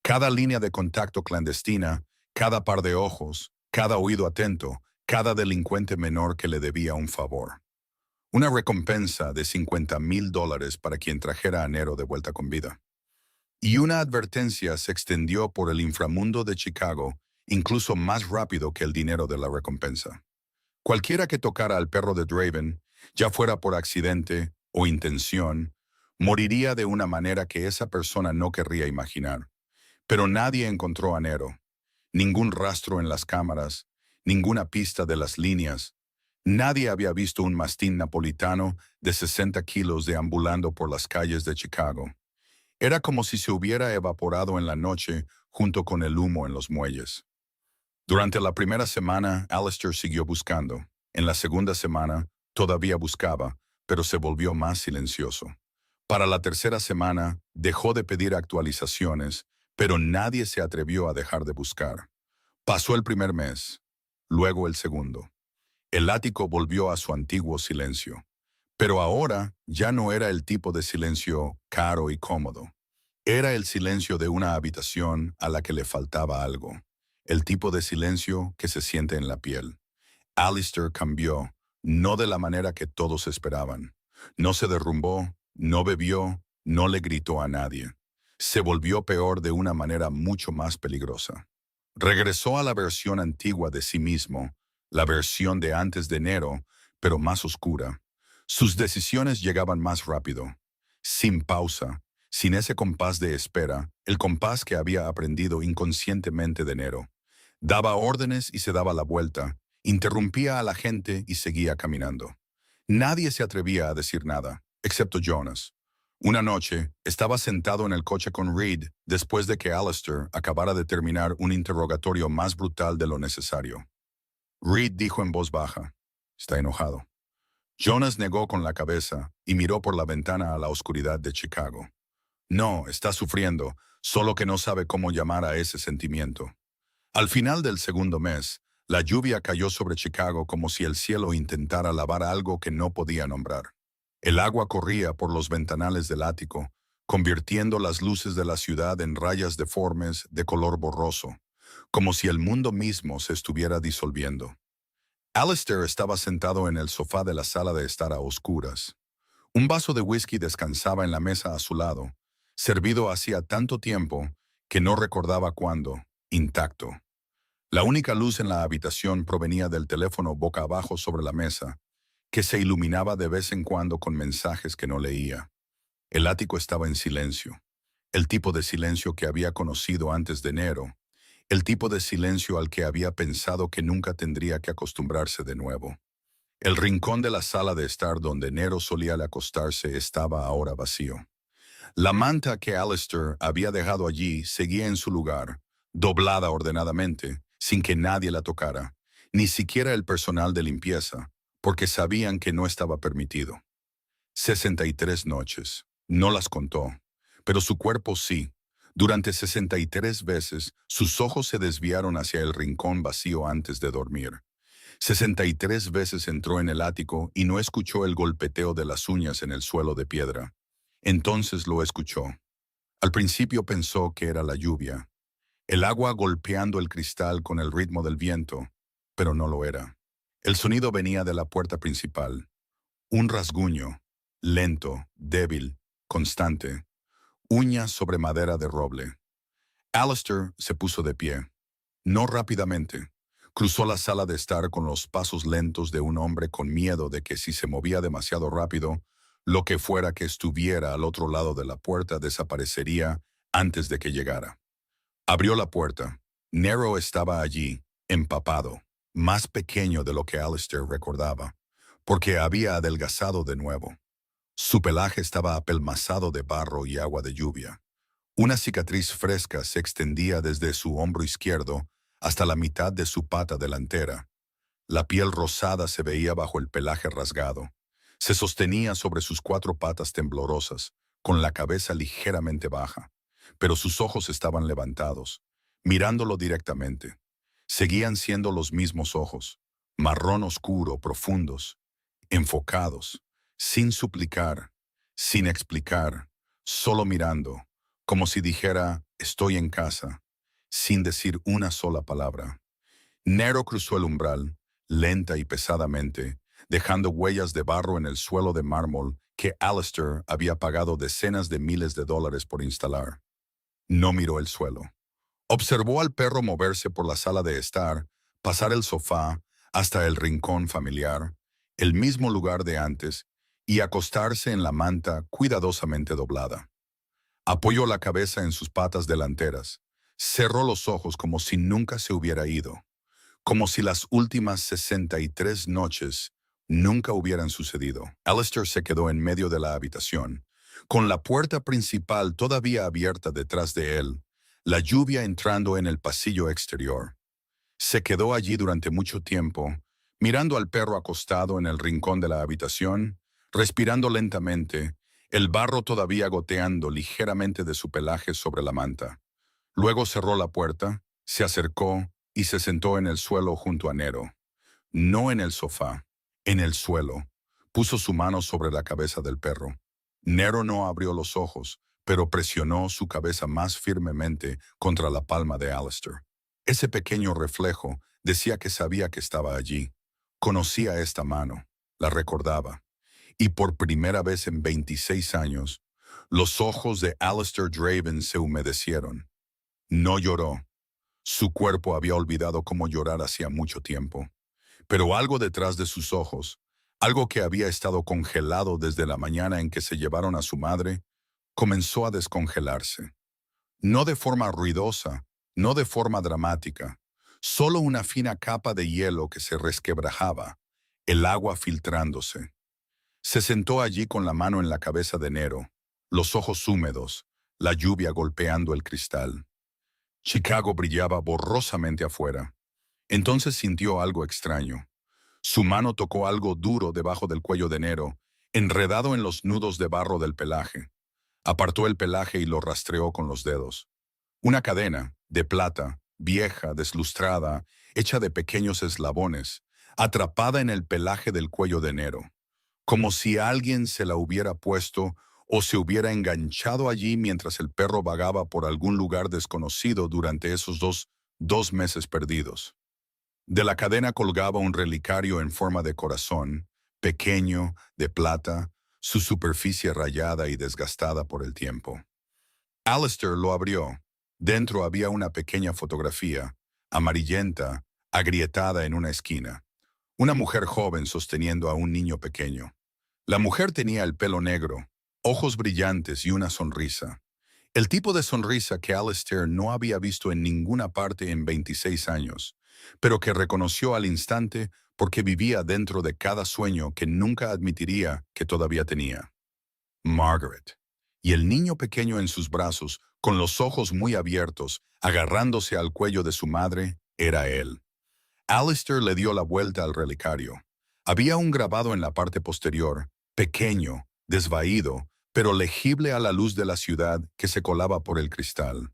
Cada línea de contacto clandestina, cada par de ojos, cada oído atento, cada delincuente menor que le debía un favor. Una recompensa de $50,000 para quien trajera a Nero de vuelta con vida. Y una advertencia se extendió por el inframundo de Chicago, incluso más rápido que el dinero de la recompensa. Cualquiera que tocara al perro de Draven, ya fuera por accidente o intención, moriría de una manera que esa persona no querría imaginar. Pero nadie encontró a Nero. Ningún rastro en las cámaras, ninguna pista de las líneas. Nadie había visto un mastín napolitano de 60 kilos deambulando por las calles de Chicago. Era como si se hubiera evaporado en la noche junto con el humo en los muelles. Durante la primera semana, Alistair siguió buscando. En la segunda semana, todavía buscaba, pero se volvió más silencioso. Para la tercera semana, dejó de pedir actualizaciones, pero nadie se atrevió a dejar de buscar. Pasó el primer mes, luego el segundo. El ático volvió a su antiguo silencio. Pero ahora ya no era el tipo de silencio caro y cómodo. Era el silencio de una habitación a la que le faltaba algo. El tipo de silencio que se siente en la piel. Alistair cambió, no de la manera que todos esperaban. No se derrumbó, no bebió, no le gritó a nadie. Se volvió peor de una manera mucho más peligrosa. Regresó a la versión antigua de sí mismo, la versión de antes de enero, pero más oscura. Sus decisiones llegaban más rápido, sin pausa, sin ese compás de espera, el compás que había aprendido inconscientemente de enero. Daba órdenes y se daba la vuelta, interrumpía a la gente y seguía caminando. Nadie se atrevía a decir nada, excepto Jonas. Una noche, estaba sentado en el coche con Reed después de que Alistair acabara de terminar un interrogatorio más brutal de lo necesario. Reed dijo en voz baja, «Está enojado». Jonas negó con la cabeza y miró por la ventana a la oscuridad de Chicago. No, está sufriendo, solo que no sabe cómo llamar a ese sentimiento. Al final del segundo mes, la lluvia cayó sobre Chicago como si el cielo intentara lavar algo que no podía nombrar. El agua corría por los ventanales del ático, convirtiendo las luces de la ciudad en rayas deformes de color borroso, como si el mundo mismo se estuviera disolviendo. Alistair estaba sentado en el sofá de la sala de estar a oscuras. Un vaso de whisky descansaba en la mesa a su lado, servido hacía tanto tiempo que no recordaba cuándo, intacto. La única luz en la habitación provenía del teléfono boca abajo sobre la mesa, que se iluminaba de vez en cuando con mensajes que no leía. El ático estaba en silencio, el tipo de silencio que había conocido antes de enero, el tipo de silencio al que había pensado que nunca tendría que acostumbrarse de nuevo. El rincón de la sala de estar donde Nero solía acostarse estaba ahora vacío. La manta que Alistair había dejado allí seguía en su lugar, doblada ordenadamente, sin que nadie la tocara, ni siquiera el personal de limpieza, porque sabían que no estaba permitido. 63 noches. No las contó, pero su cuerpo sí. Durante 63 veces, sus ojos se desviaron hacia el rincón vacío antes de dormir. 63 veces entró en el ático y no escuchó el golpeteo de las uñas en el suelo de piedra. Entonces lo escuchó. Al principio pensó que era la lluvia, el agua golpeando el cristal con el ritmo del viento, pero no lo era. El sonido venía de la puerta principal. Un rasguño, lento, débil, constante, uñas sobre madera de roble. Alistair se puso de pie. No rápidamente. Cruzó la sala de estar con los pasos lentos de un hombre con miedo de que si se movía demasiado rápido, lo que fuera que estuviera al otro lado de la puerta desaparecería antes de que llegara. Abrió la puerta. Nero estaba allí, empapado, más pequeño de lo que Alistair recordaba, porque había adelgazado de nuevo. Su pelaje estaba apelmazado de barro y agua de lluvia. Una cicatriz fresca se extendía desde su hombro izquierdo hasta la mitad de su pata delantera. La piel rosada se veía bajo el pelaje rasgado. Se sostenía sobre sus 4 patas temblorosas, con la cabeza ligeramente baja. pero sus ojos estaban levantados, mirándolo directamente. Seguían siendo los mismos ojos, marrón oscuro, profundos, enfocados, sin suplicar, sin explicar, solo mirando, como si dijera, estoy en casa, sin decir una sola palabra. Nero cruzó el umbral, lenta y pesadamente, dejando huellas de barro en el suelo de mármol que Alistair había pagado decenas de miles de dólares por instalar. No miró el suelo. Observó al perro moverse por la sala de estar, pasar el sofá hasta el rincón familiar, el mismo lugar de antes, y acostarse en la manta cuidadosamente doblada. Apoyó la cabeza en sus patas delanteras, cerró los ojos como si nunca se hubiera ido, como si las últimas 63 noches nunca hubieran sucedido. Alistair se quedó en medio de la habitación, con la puerta principal todavía abierta detrás de él, la lluvia entrando en el pasillo exterior. Se quedó allí durante mucho tiempo, mirando al perro acostado en el rincón de la habitación, respirando lentamente, el barro todavía goteando ligeramente de su pelaje sobre la manta. Luego cerró la puerta, se acercó y se sentó en el suelo junto a Nero. No en el sofá, en el suelo. Puso su mano sobre la cabeza del perro. Nero no abrió los ojos, pero presionó su cabeza más firmemente contra la palma de Alistair. Ese pequeño reflejo decía que sabía que estaba allí. Conocía esta mano, la recordaba. Y por primera vez en 26 años, los ojos de Alistair Draven se humedecieron. No lloró. Su cuerpo había olvidado cómo llorar hacía mucho tiempo. Pero algo detrás de sus ojos, algo que había estado congelado desde la mañana en que se llevaron a su madre, comenzó a descongelarse. No de forma ruidosa, no de forma dramática, solo una fina capa de hielo que se resquebrajaba, el agua filtrándose. Se sentó allí con la mano en la cabeza de Nero, los ojos húmedos, la lluvia golpeando el cristal. Chicago brillaba borrosamente afuera. Entonces sintió algo extraño. Su mano tocó algo duro debajo del cuello de Nero, enredado en los nudos de barro del pelaje. Apartó el pelaje y lo rastreó con los dedos. Una cadena, de plata, vieja, deslustrada, hecha de pequeños eslabones, atrapada en el pelaje del cuello de Nero, como si alguien se la hubiera puesto o se hubiera enganchado allí mientras el perro vagaba por algún lugar desconocido durante esos dos meses perdidos. De la cadena colgaba un relicario en forma de corazón, pequeño, de plata, su superficie rayada y desgastada por el tiempo. Alistair lo abrió. Dentro había una pequeña fotografía, amarillenta, agrietada en una esquina. Una mujer joven sosteniendo a un niño pequeño. La mujer tenía el pelo negro, ojos brillantes y una sonrisa. El tipo de sonrisa que Alistair no había visto en ninguna parte en 26 años, pero que reconoció al instante porque vivía dentro de cada sueño que nunca admitiría que todavía tenía. Margaret. Y el niño pequeño en sus brazos, con los ojos muy abiertos, agarrándose al cuello de su madre, era él. Alistair le dio la vuelta al relicario. Había un grabado en la parte posterior, pequeño, desvaído, pero legible a la luz de la ciudad que se colaba por el cristal.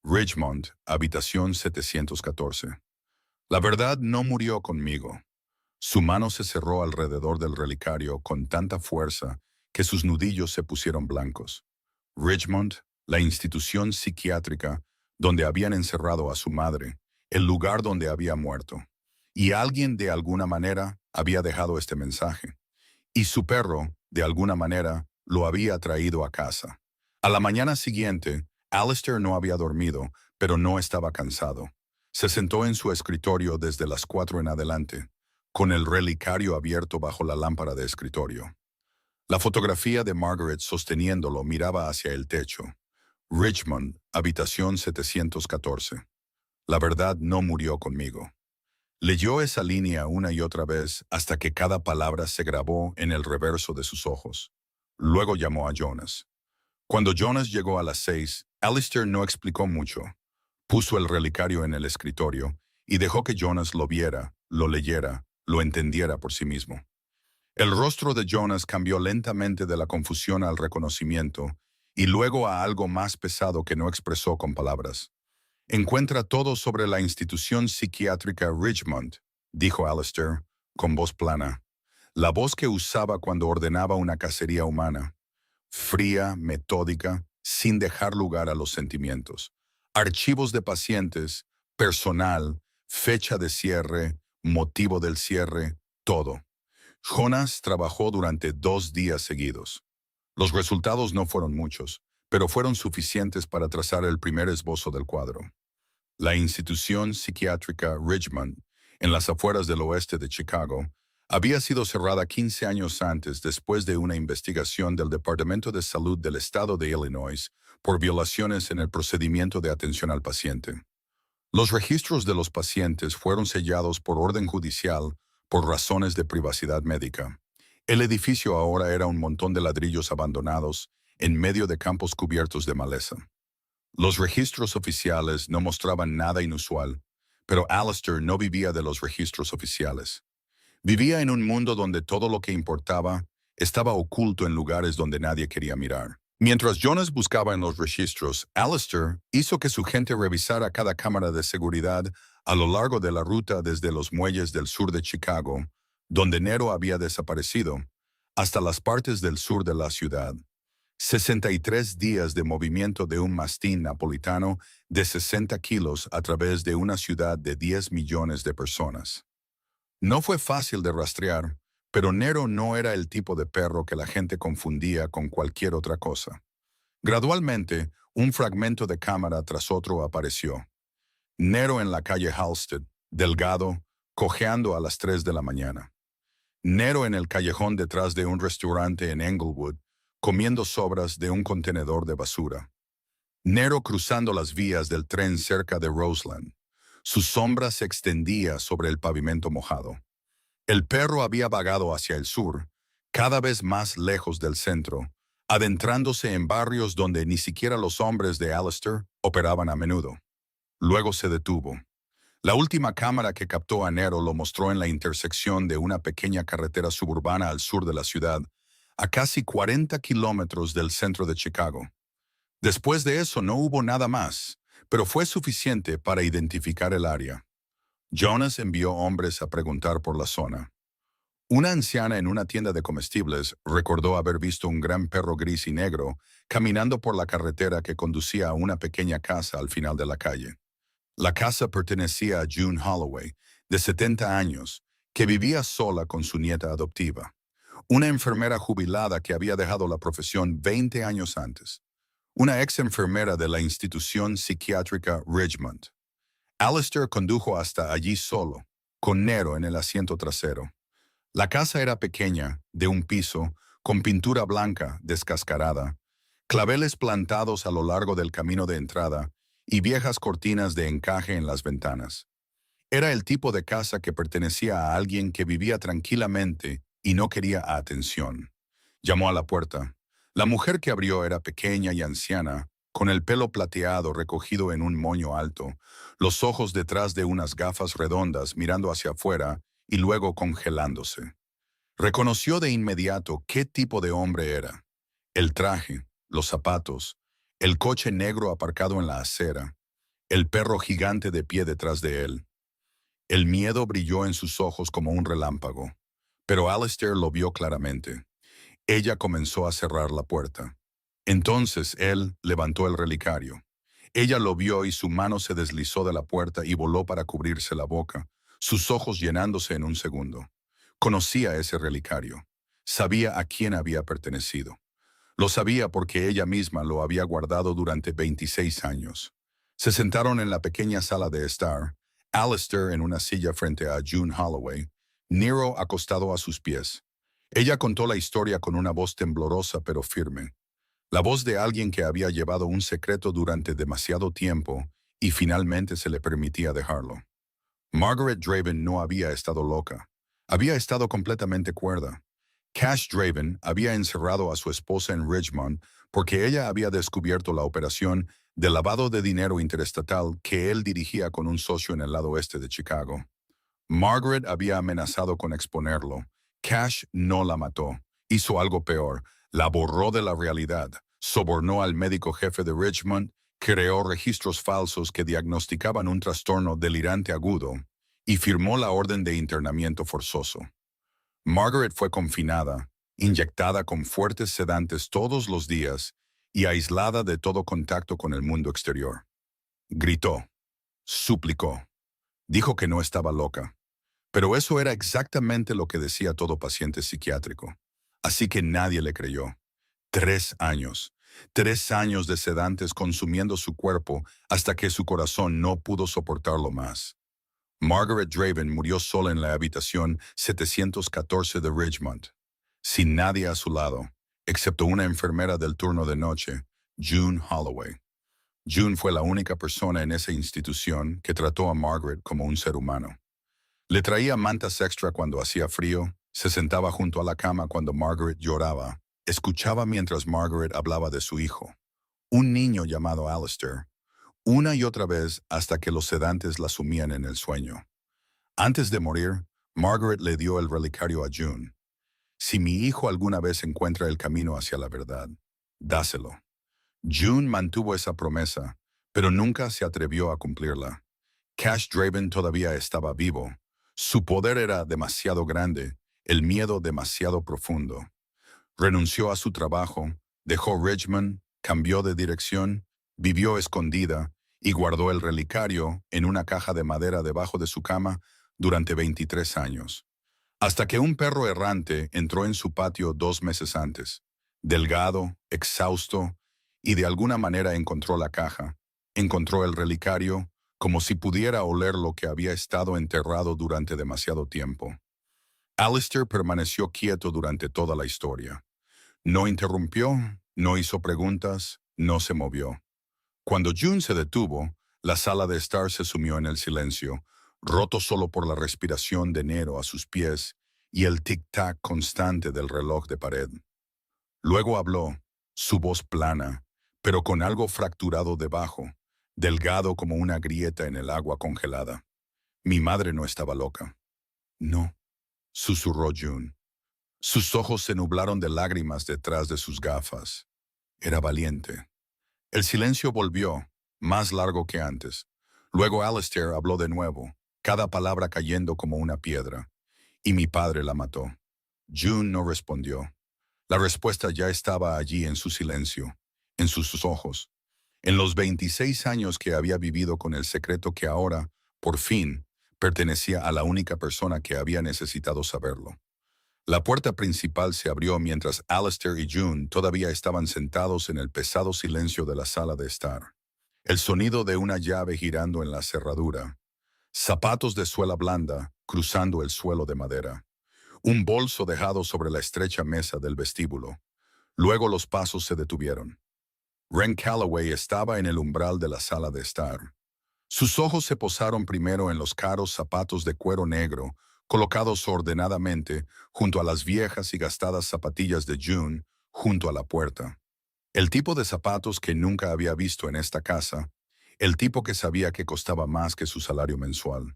Richmond, habitación 714. La verdad no murió conmigo. Su mano se cerró alrededor del relicario con tanta fuerza que sus nudillos se pusieron blancos. Richmond, la institución psiquiátrica donde habían encerrado a su madre, el lugar donde había muerto. Y alguien de alguna manera había dejado este mensaje. Y su perro, de alguna manera, lo había traído a casa. A la mañana siguiente, Alistair no había dormido, pero no estaba cansado. Se sentó en su escritorio desde las 4 en adelante, con el relicario abierto bajo la lámpara de escritorio. La fotografía de Margaret sosteniéndolo miraba hacia el techo. Richmond, habitación 714. La verdad no murió conmigo. Leyó esa línea una y otra vez hasta que cada palabra se grabó en el reverso de sus ojos. Luego llamó a Jonas. Cuando Jonas llegó a las 6, Alistair no explicó mucho. Puso el relicario en el escritorio y dejó que Jonas lo viera, lo leyera, lo entendiera por sí mismo. El rostro de Jonas cambió lentamente de la confusión al reconocimiento, y luego a algo más pesado que no expresó con palabras. Encuentra todo sobre la institución psiquiátrica Richmond, dijo Alistair, con voz plana. La voz que usaba cuando ordenaba una cacería humana. Fría, metódica, sin dejar lugar a los sentimientos. Archivos de pacientes, personal, fecha de cierre, motivo del cierre, todo. Jonas trabajó durante 2 días seguidos. Los resultados no fueron muchos, pero fueron suficientes para trazar el primer esbozo del cuadro. La institución psiquiátrica Richmond, en las afueras del oeste de Chicago, había sido cerrada 15 años antes después de una investigación del Departamento de Salud del Estado de Illinois por violaciones en el procedimiento de atención al paciente. Los registros de los pacientes fueron sellados por orden judicial por razones de privacidad médica. El edificio ahora era un montón de ladrillos abandonados en medio de campos cubiertos de maleza. Los registros oficiales no mostraban nada inusual, pero Alistair no vivía de los registros oficiales. Vivía en un mundo donde todo lo que importaba estaba oculto en lugares donde nadie quería mirar. Mientras Jonas buscaba en los registros, Alistair hizo que su gente revisara cada cámara de seguridad a lo largo de la ruta desde los muelles del sur de Chicago, donde Nero había desaparecido, hasta las partes del sur de la ciudad. 63 días de movimiento de un mastín napolitano de 60 kilos a través de una ciudad de 10 millones de personas. No fue fácil de rastrear, pero Nero no era el tipo de perro que la gente confundía con cualquier otra cosa. Gradualmente, un fragmento de cámara tras otro apareció. Nero en la calle Halsted, delgado, cojeando a las 3 de la mañana. Nero en el callejón detrás de un restaurante en Englewood, comiendo sobras de un contenedor de basura. Nero cruzando las vías del tren cerca de Roseland. Su sombra se extendía sobre el pavimento mojado. El perro había vagado hacia el sur, cada vez más lejos del centro, adentrándose en barrios donde ni siquiera los hombres de Alistair operaban a menudo. Luego se detuvo. La última cámara que captó a Nero lo mostró en la intersección de una pequeña carretera suburbana al sur de la ciudad, a casi 40 kilómetros del centro de Chicago. Después de eso no hubo nada más, pero fue suficiente para identificar el área. Jonas envió hombres a preguntar por la zona. Una anciana en una tienda de comestibles recordó haber visto un gran perro gris y negro caminando por la carretera que conducía a una pequeña casa al final de la calle. La casa pertenecía a June Holloway, de 70 años, que vivía sola con su nieta adoptiva, una enfermera jubilada que había dejado la profesión 20 años antes, una ex enfermera de la institución psiquiátrica Richmond. Alistair condujo hasta allí solo, con Nero en el asiento trasero. La casa era pequeña, de un piso, con pintura blanca descascarada, claveles plantados a lo largo del camino de entrada y viejas cortinas de encaje en las ventanas. Era el tipo de casa que pertenecía a alguien que vivía tranquilamente y no quería atención. Llamó a la puerta. La mujer que abrió era pequeña y anciana, con el pelo plateado recogido en un moño alto, los ojos detrás de unas gafas redondas mirando hacia afuera y luego congelándose. Reconoció de inmediato qué tipo de hombre era. El traje, los zapatos, el coche negro aparcado en la acera, el perro gigante de pie detrás de él. El miedo brilló en sus ojos como un relámpago, pero Alistair lo vio claramente. Ella comenzó a cerrar la puerta. Entonces él levantó el relicario. Ella lo vio y su mano se deslizó de la puerta y voló para cubrirse la boca, sus ojos llenándose en un segundo. Conocía ese relicario. Sabía a quién había pertenecido. Lo sabía porque ella misma lo había guardado durante 26 años. Se sentaron en la pequeña sala de estar, Alistair en una silla frente a June Holloway, Nero acostado a sus pies. Ella contó la historia con una voz temblorosa pero firme. La voz de alguien que había llevado un secreto durante demasiado tiempo y finalmente se le permitía dejarlo. Margaret Draven no había estado loca. Había estado completamente cuerda. Cash Draven había encerrado a su esposa en Richmond porque ella había descubierto la operación de lavado de dinero interestatal que él dirigía con un socio en el lado oeste de Chicago. Margaret había amenazado con exponerlo. Cash no la mató. Hizo algo peor. La borró de la realidad. sobornó al médico jefe de Richmond, creó registros falsos que diagnosticaban un trastorno delirante agudo y firmó la orden de internamiento forzoso. Margaret fue confinada, inyectada con fuertes sedantes todos los días y aislada de todo contacto con el mundo exterior. Gritó, suplicó, dijo que no estaba loca. Pero eso era exactamente lo que decía todo paciente psiquiátrico. Así que nadie le creyó. 3 años. 3 años de sedantes consumiendo su cuerpo hasta que su corazón no pudo soportarlo más. Margaret Draven murió sola en la habitación 714 de Richmond, sin nadie a su lado, excepto una enfermera del turno de noche, June Holloway. June fue la única persona en esa institución que trató a Margaret como un ser humano. Le traía mantas extra cuando hacía frío, se sentaba junto a la cama cuando Margaret lloraba, escuchaba mientras Margaret hablaba de su hijo, un niño llamado Alistair, una y otra vez hasta que los sedantes la sumían en el sueño. Antes de morir, Margaret le dio el relicario a June. Si mi hijo alguna vez encuentra el camino hacia la verdad, dáselo. June mantuvo esa promesa, pero nunca se atrevió a cumplirla. Cash Draven todavía estaba vivo. Su poder era demasiado grande, el miedo demasiado profundo. Renunció a su trabajo, dejó Richmond, cambió de dirección, vivió escondida y guardó el relicario en una caja de madera debajo de su cama durante 23 años. Hasta que un perro errante entró en su patio 2 meses antes, delgado, exhausto, y de alguna manera encontró la caja, encontró el relicario, como si pudiera oler lo que había estado enterrado durante demasiado tiempo. Alistair permaneció quieto durante toda la historia. No interrumpió, no hizo preguntas, no se movió. Cuando June se detuvo, la sala de estar se sumió en el silencio, roto solo por la respiración de Nero a sus pies y el tic-tac constante del reloj de pared. Luego habló, su voz plana, pero con algo fracturado debajo, delgado como una grieta en el agua congelada. Mi madre no estaba loca. No, susurró June. Sus ojos se nublaron de lágrimas detrás de sus gafas. Era valiente. El silencio volvió, más largo que antes. Luego Alistair habló de nuevo, cada palabra cayendo como una piedra. Y mi padre la mató. June no respondió. La respuesta ya estaba allí en su silencio, en sus ojos, en los 26 años que había vivido con el secreto que ahora, por fin, pertenecía a la única persona que había necesitado saberlo. La puerta principal se abrió mientras Alistair y June todavía estaban sentados en el pesado silencio de la sala de estar. El sonido de una llave girando en la cerradura. Zapatos de suela blanda cruzando el suelo de madera. Un bolso dejado sobre la estrecha mesa del vestíbulo. Luego los pasos se detuvieron. Ren Calloway estaba en el umbral de la sala de estar. Sus ojos se posaron primero en los caros zapatos de cuero negro, colocados ordenadamente junto a las viejas y gastadas zapatillas de June, junto a la puerta. El tipo de zapatos que nunca había visto en esta casa, el tipo que sabía que costaba más que su salario mensual.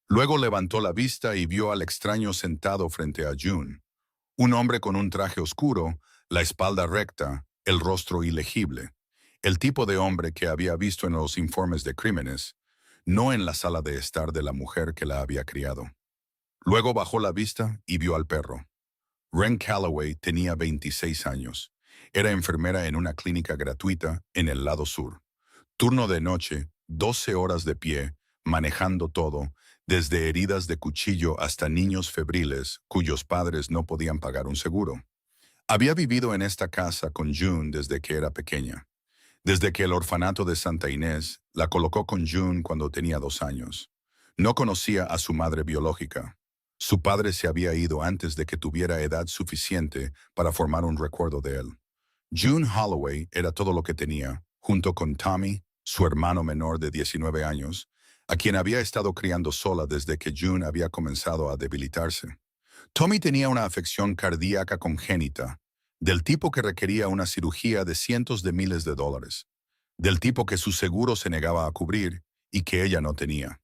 Luego levantó la vista y vio al extraño sentado frente a June. Un hombre con un traje oscuro, la espalda recta, el rostro ilegible. El tipo de hombre que había visto en los informes de crímenes, no en la sala de estar de la mujer que la había criado. Luego bajó la vista y vio al perro. Ren Calloway tenía 26 años. Era enfermera en una clínica gratuita en el lado sur. Turno de noche, 12 horas de pie, manejando todo, desde heridas de cuchillo hasta niños febriles cuyos padres no podían pagar un seguro. Había vivido en esta casa con June desde que era pequeña. Desde que el orfanato de Santa Inés la colocó con June cuando tenía 2 años. No conocía a su madre biológica. Su padre se había ido antes de que tuviera edad suficiente para formar un recuerdo de él. June Holloway era todo lo que tenía, junto con Tommy, su hermano menor de 19 años, a quien había estado criando sola desde que June había comenzado a debilitarse. Tommy tenía una afección cardíaca congénita, del tipo que requería una cirugía de cientos de miles de dólares, del tipo que su seguro se negaba a cubrir y que ella no tenía.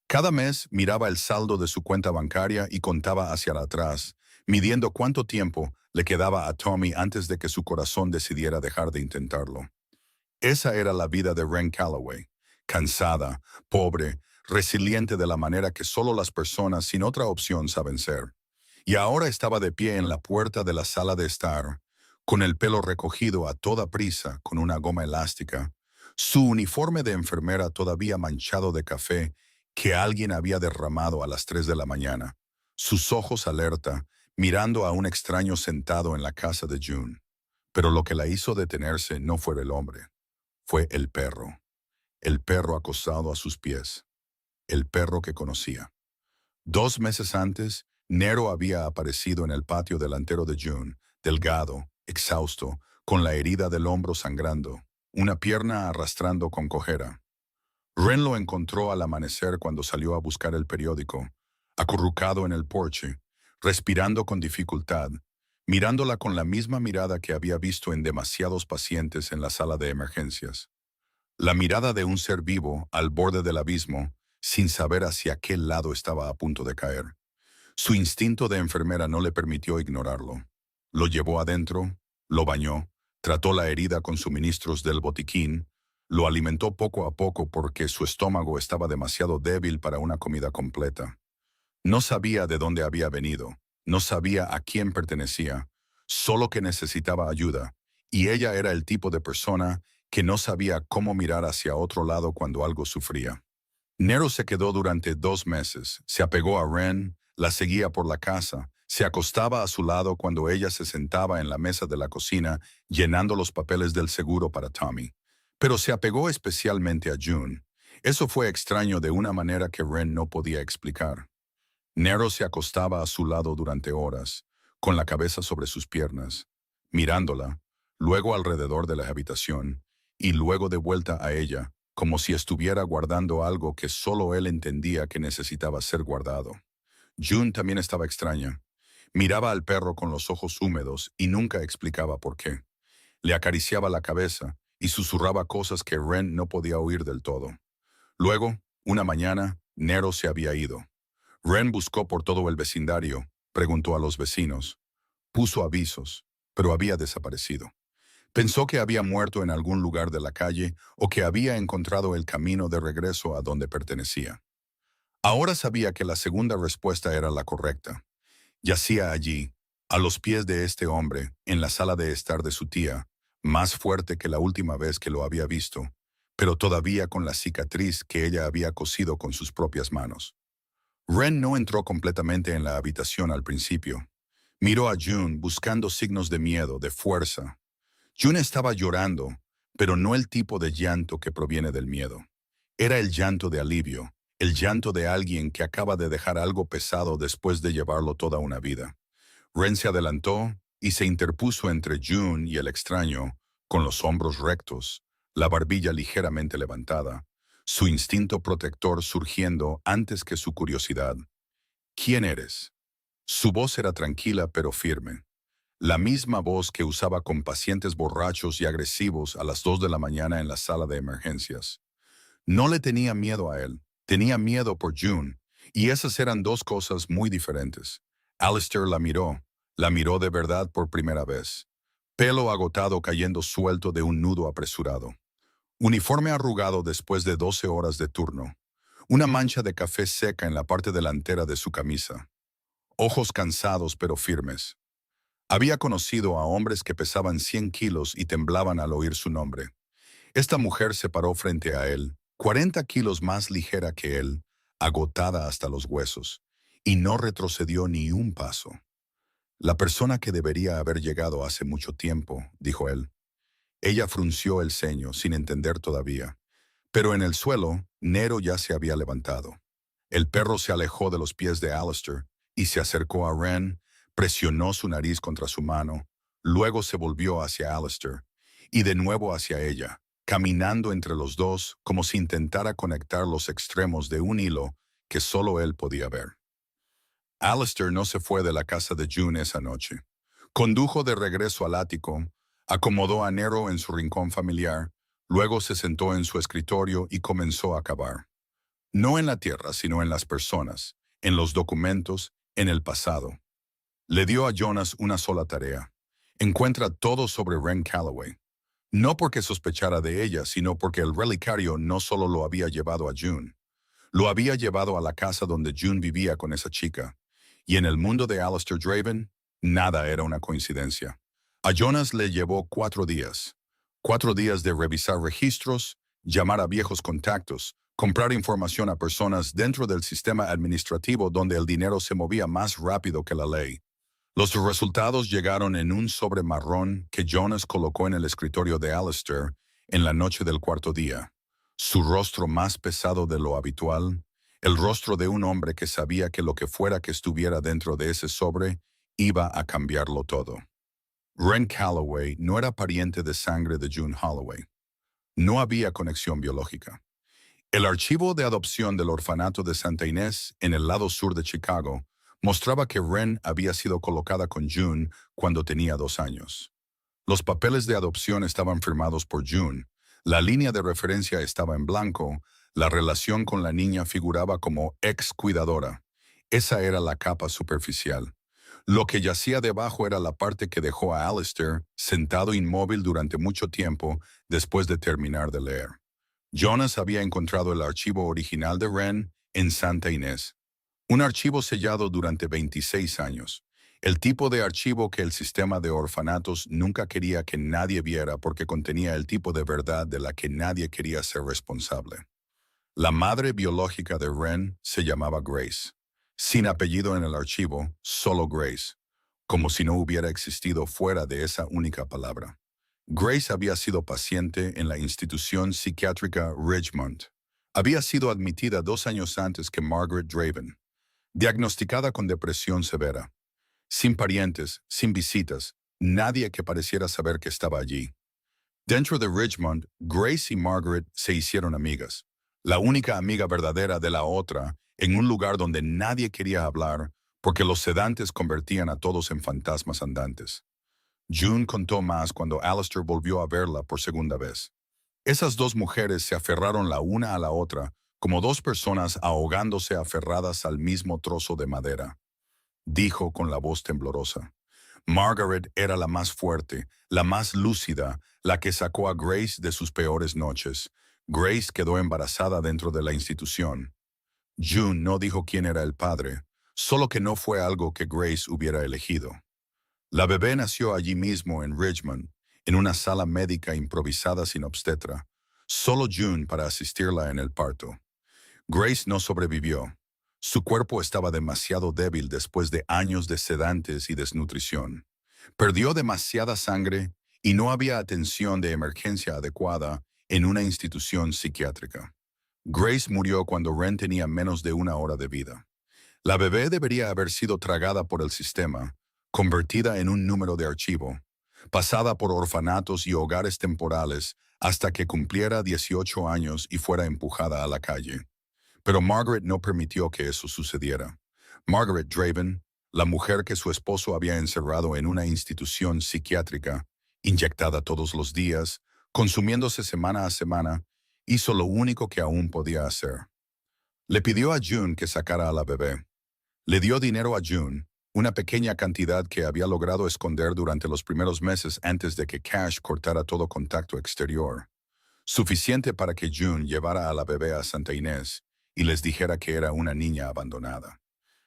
Cada mes miraba el saldo de su cuenta bancaria y contaba hacia atrás, midiendo cuánto tiempo le quedaba a Tommy antes de que su corazón decidiera dejar de intentarlo. Esa era la vida de Wren Calloway, cansada, pobre, resiliente de la manera que solo las personas sin otra opción saben ser. Y ahora estaba de pie en la puerta de la sala de estar, con el pelo recogido a toda prisa con una goma elástica, su uniforme de enfermera todavía manchado de café que alguien había derramado a las 3 de la mañana, sus ojos alerta, mirando a un extraño sentado en la casa de June. Pero lo que la hizo detenerse no fue el hombre, fue el perro acostado a sus pies, el perro que conocía. 2 meses antes, Nero había aparecido en el patio delantero de June, delgado, exhausto, con la herida del hombro sangrando, una pierna arrastrando con cojera. Wren lo encontró al amanecer cuando salió a buscar el periódico, acurrucado en el porche, respirando con dificultad, mirándola con la misma mirada que había visto en demasiados pacientes en la sala de emergencias. La mirada de un ser vivo al borde del abismo, sin saber hacia qué lado estaba a punto de caer. Su instinto de enfermera no le permitió ignorarlo. Lo llevó adentro, lo bañó, trató la herida con suministros del botiquín, lo alimentó poco a poco porque su estómago estaba demasiado débil para una comida completa. No sabía de dónde había venido, no sabía a quién pertenecía, solo que necesitaba ayuda, y ella era el tipo de persona que no sabía cómo mirar hacia otro lado cuando algo sufría. Nero se quedó durante 2 meses, se apegó a Wren, la seguía por la casa, se acostaba a su lado cuando ella se sentaba en la mesa de la cocina llenando los papeles del seguro para Tommy. Pero se apegó especialmente a June. Eso fue extraño de una manera que Wren no podía explicar. Nero se acostaba a su lado durante horas, con la cabeza sobre sus piernas, mirándola, luego alrededor de la habitación, y luego de vuelta a ella, como si estuviera guardando algo que solo él entendía que necesitaba ser guardado. June también estaba extraña. Miraba al perro con los ojos húmedos y nunca explicaba por qué. Le acariciaba la cabeza y susurraba cosas que Wren no podía oír del todo. Luego, una mañana, Nero se había ido. Wren buscó por todo el vecindario, preguntó a los vecinos, puso avisos, pero había desaparecido. Pensó que había muerto en algún lugar de la calle o que había encontrado el camino de regreso a donde pertenecía. Ahora sabía que la segunda respuesta era la correcta. Yacía allí, a los pies de este hombre, en la sala de estar de su tía, más fuerte que la última vez que lo había visto, pero todavía con la cicatriz que ella había cosido con sus propias manos. Wren no entró completamente en la habitación al principio. Miró a June buscando signos de miedo, de fuerza. June estaba llorando, pero no el tipo de llanto que proviene del miedo. Era el llanto de alivio, el llanto de alguien que acaba de dejar algo pesado después de llevarlo toda una vida. Wren se adelantó y se interpuso entre June y el extraño, con los hombros rectos, la barbilla ligeramente levantada, su instinto protector surgiendo antes que su curiosidad. ¿Quién eres? Su voz era tranquila pero firme. La misma voz que usaba con pacientes borrachos y agresivos a las 2 de la mañana en la sala de emergencias. No le tenía miedo a él, tenía miedo por June, y esas eran dos cosas muy diferentes. Alistair la miró de verdad por primera vez. Pelo agotado cayendo suelto de un nudo apresurado. Uniforme arrugado después de 12 horas de turno. Una mancha de café seca en la parte delantera de su camisa. Ojos cansados pero firmes. Había conocido a hombres que pesaban 100 kilos y temblaban al oír su nombre. Esta mujer se paró frente a él, 40 kilos más ligera que él, agotada hasta los huesos, y no retrocedió ni un paso. La persona que debería haber llegado hace mucho tiempo, dijo él. Ella frunció el ceño, sin entender todavía. Pero en el suelo, Nero ya se había levantado. El perro se alejó de los pies de Alistair y se acercó a Wren, presionó su nariz contra su mano, luego se volvió hacia Alistair y de nuevo hacia ella, caminando entre los dos como si intentara conectar los extremos de un hilo que solo él podía ver. Alistair no se fue de la casa de June esa noche. Condujo de regreso al ático, acomodó a Nero en su rincón familiar, luego se sentó en su escritorio y comenzó a cavar. No en la tierra, sino en las personas, en los documentos, en el pasado. Le dio a Jonas una sola tarea. Encuentra todo sobre Ren Calloway. No porque sospechara de ella, sino porque el relicario no solo lo había llevado a June. Lo había llevado a la casa donde June vivía con esa chica. Y en el mundo de Alistair Draven, nada era una coincidencia. A Jonas le llevó 4 días. 4 días de revisar registros, llamar a viejos contactos, comprar información a personas dentro del sistema administrativo donde el dinero se movía más rápido que la ley. Los resultados llegaron en un sobre marrón que Jonas colocó en el escritorio de Alistair en la noche del 4.º día. Su rostro más pesado de lo habitual, el rostro de un hombre que sabía que lo que fuera que estuviera dentro de ese sobre iba a cambiarlo todo. Ren Calloway no era pariente de sangre de June Holloway. No había conexión biológica. El archivo de adopción del orfanato de Santa Inés en el lado sur de Chicago mostraba que Ren había sido colocada con June cuando tenía 2 años. Los papeles de adopción estaban firmados por June, la línea de referencia estaba en blanco, la relación con la niña figuraba como ex cuidadora. Esa era la capa superficial. Lo que yacía debajo era la parte que dejó a Alistair sentado inmóvil durante mucho tiempo después de terminar de leer. Jonas había encontrado el archivo original de Ren en Santa Inés. Un archivo sellado durante 26 años. El tipo de archivo que el sistema de orfanatos nunca quería que nadie viera porque contenía el tipo de verdad de la que nadie quería ser responsable. La madre biológica de Ren se llamaba Grace. Sin apellido en el archivo, solo Grace, como si no hubiera existido fuera de esa única palabra. Grace había sido paciente en la institución psiquiátrica Ridgemont. Había sido admitida 2 años antes que Margaret Draven, diagnosticada con depresión severa. Sin parientes, sin visitas, nadie que pareciera saber que estaba allí. Dentro de Ridgemont, Grace y Margaret se hicieron amigas. La única amiga verdadera de la otra en un lugar donde nadie quería hablar porque los sedantes convertían a todos en fantasmas andantes. June contó más cuando Alistair volvió a verla por segunda vez. Esas 2 mujeres se aferraron la una a la otra como 2 personas ahogándose aferradas al mismo trozo de madera. Dijo con la voz temblorosa. Margaret era la más fuerte, la más lúcida, la que sacó a Grace de sus peores noches. Grace quedó embarazada dentro de la institución. June no dijo quién era el padre, solo que no fue algo que Grace hubiera elegido. La bebé nació allí mismo en Ridgemont, en una sala médica improvisada sin obstetra, solo June para asistirla en el parto. Grace no sobrevivió. Su cuerpo estaba demasiado débil después de años de sedantes y desnutrición. Perdió demasiada sangre y no había atención de emergencia adecuada en una institución psiquiátrica. Grace murió cuando Ren tenía menos de 1 hora de vida. La bebé debería haber sido tragada por el sistema, convertida en un número de archivo, pasada por orfanatos y hogares temporales hasta que cumpliera 18 años y fuera empujada a la calle. Pero Margaret no permitió que eso sucediera. Margaret Draven, la mujer que su esposo había encerrado en una institución psiquiátrica, inyectada todos los días, consumiéndose semana a semana, hizo lo único que aún podía hacer. Le pidió a June que sacara a la bebé. Le dio dinero a June, una pequeña cantidad que había logrado esconder durante los primeros meses antes de que Cash cortara todo contacto exterior. Suficiente para que June llevara a la bebé a Santa Inés y les dijera que era una niña abandonada.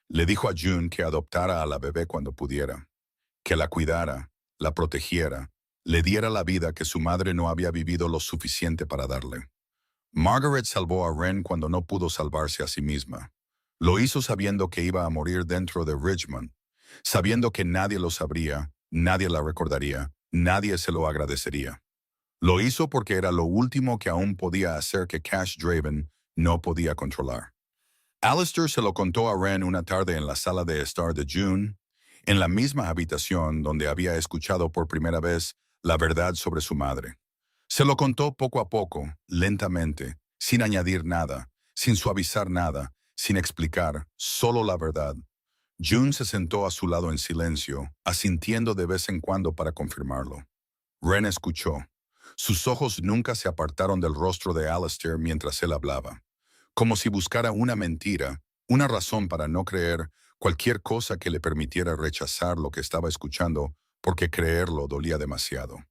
Le dijo a June que adoptara a la bebé cuando pudiera, que la cuidara, la protegiera, le diera la vida que su madre no había vivido lo suficiente para darle. Margaret salvó a Ren cuando no pudo salvarse a sí misma. Lo hizo sabiendo que iba a morir dentro de Ridgemont, sabiendo que nadie lo sabría, nadie la recordaría, nadie se lo agradecería. Lo hizo porque era lo último que aún podía hacer que Cash Draven no podía controlar. Alistair se lo contó a Ren una tarde en la sala de estar de June, en la misma habitación donde había escuchado por primera vez la verdad sobre su madre. Se lo contó poco a poco, lentamente, sin añadir nada, sin suavizar nada, sin explicar, solo la verdad. June se sentó a su lado en silencio, asintiendo de vez en cuando para confirmarlo. Ren escuchó. Sus ojos nunca se apartaron del rostro de Alistair mientras él hablaba, como si buscara una mentira, una razón para no creer, Cualquier cosa que le permitiera rechazar lo que estaba escuchando, porque creerlo dolía demasiado.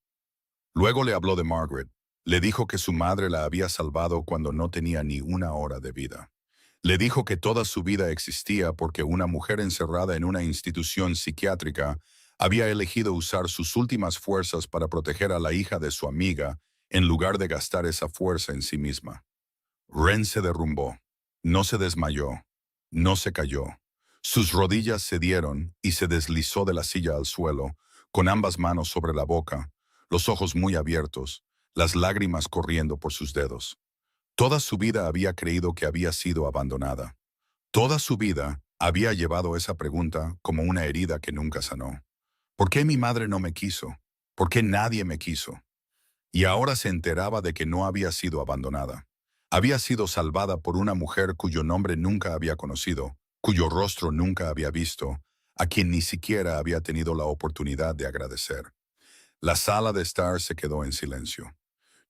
Luego le habló de Margaret. Le dijo que su madre la había salvado cuando no tenía ni una hora de vida. Le dijo que toda su vida existía porque una mujer encerrada en una institución psiquiátrica había elegido usar sus últimas fuerzas para proteger a la hija de su amiga en lugar de gastar esa fuerza en sí misma. Ren se derrumbó. No se desmayó. No se cayó. Sus rodillas cedieron y se deslizó de la silla al suelo, con ambas manos sobre la boca, los ojos muy abiertos, las lágrimas corriendo por sus dedos. Toda su vida había creído que había sido abandonada. Toda su vida había llevado esa pregunta como una herida que nunca sanó. ¿Por qué mi madre no me quiso? ¿Por qué nadie me quiso? Y ahora se enteraba de que no había sido abandonada. Había sido salvada por una mujer cuyo nombre nunca había conocido, cuyo rostro nunca había visto, a quien ni siquiera había tenido la oportunidad de agradecer. La sala de estar se quedó en silencio.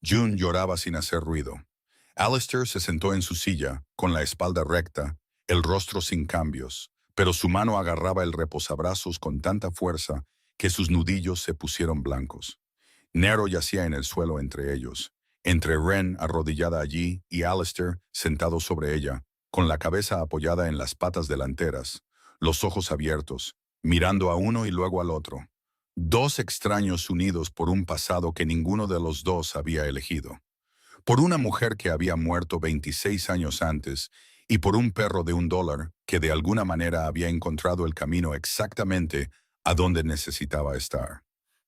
June lloraba sin hacer ruido. Alistair se sentó en su silla, con la espalda recta, el rostro sin cambios, pero su mano agarraba el reposabrazos con tanta fuerza que sus nudillos se pusieron blancos. Nero yacía en el suelo entre ellos, entre Ren arrodillada allí y Alistair sentado sobre ella, con la cabeza apoyada en las patas delanteras, los ojos abiertos, mirando a uno y luego al otro. Dos extraños unidos por un pasado que ninguno de los dos había elegido. Por una mujer que había muerto 26 años antes y por un perro de $1 que de alguna manera había encontrado el camino exactamente a donde necesitaba estar.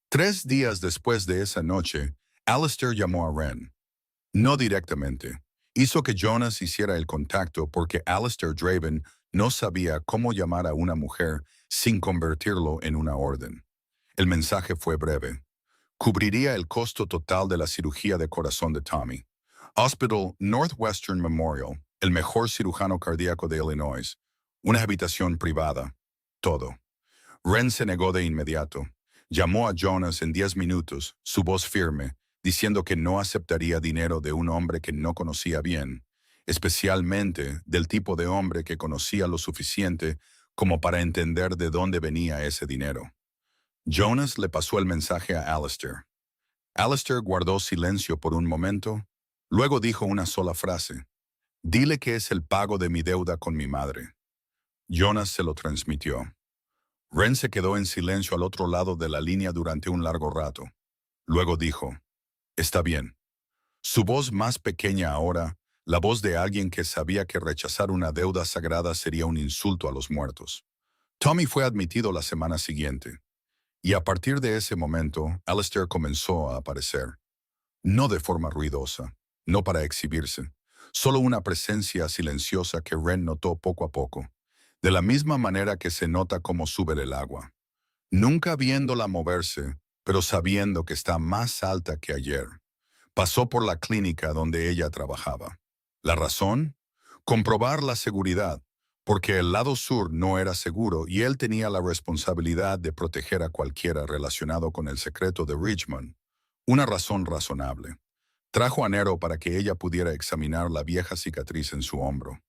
3 días después de esa noche, Alistair llamó a Ren. No directamente. Hizo que Jonas hiciera el contacto porque Alistair Draven no sabía cómo llamar a una mujer sin convertirlo en una orden. El mensaje fue breve. Cubriría el costo total de la cirugía de corazón de Tommy. Hospital Northwestern Memorial, el mejor cirujano cardíaco de Illinois. Una habitación privada. Todo. Ren se negó de inmediato. Llamó a Jonas en 10 minutos, su voz firme, diciendo que no aceptaría dinero de un hombre que no conocía bien, especialmente del tipo de hombre que conocía lo suficiente como para entender de dónde venía ese dinero. Jonas le pasó el mensaje a Alistair. Alistair guardó silencio por un momento, luego dijo una sola frase. Dile que es el pago de mi deuda con mi madre. Jonas se lo transmitió. Ren se quedó en silencio al otro lado de la línea durante un largo rato. Luego dijo, está bien. Su voz más pequeña ahora, la voz de alguien que sabía que rechazar una deuda sagrada sería un insulto a los muertos. Tommy fue admitido la semana siguiente. Y a partir de ese momento, Alistair comenzó a aparecer. No de forma ruidosa, no para exhibirse, solo una presencia silenciosa que Ren notó poco a poco, de la misma manera que se nota cómo sube el agua. Nunca viéndola moverse, pero sabiendo que está más alta que ayer. Pasó por la clínica donde ella trabajaba. ¿La razón? Comprobar la seguridad, porque el lado sur no era seguro y él tenía la responsabilidad de proteger a cualquiera relacionado con el secreto de Richmond. Una razón razonable. Trajo a Nero para que ella pudiera examinar la vieja cicatriz en su hombro.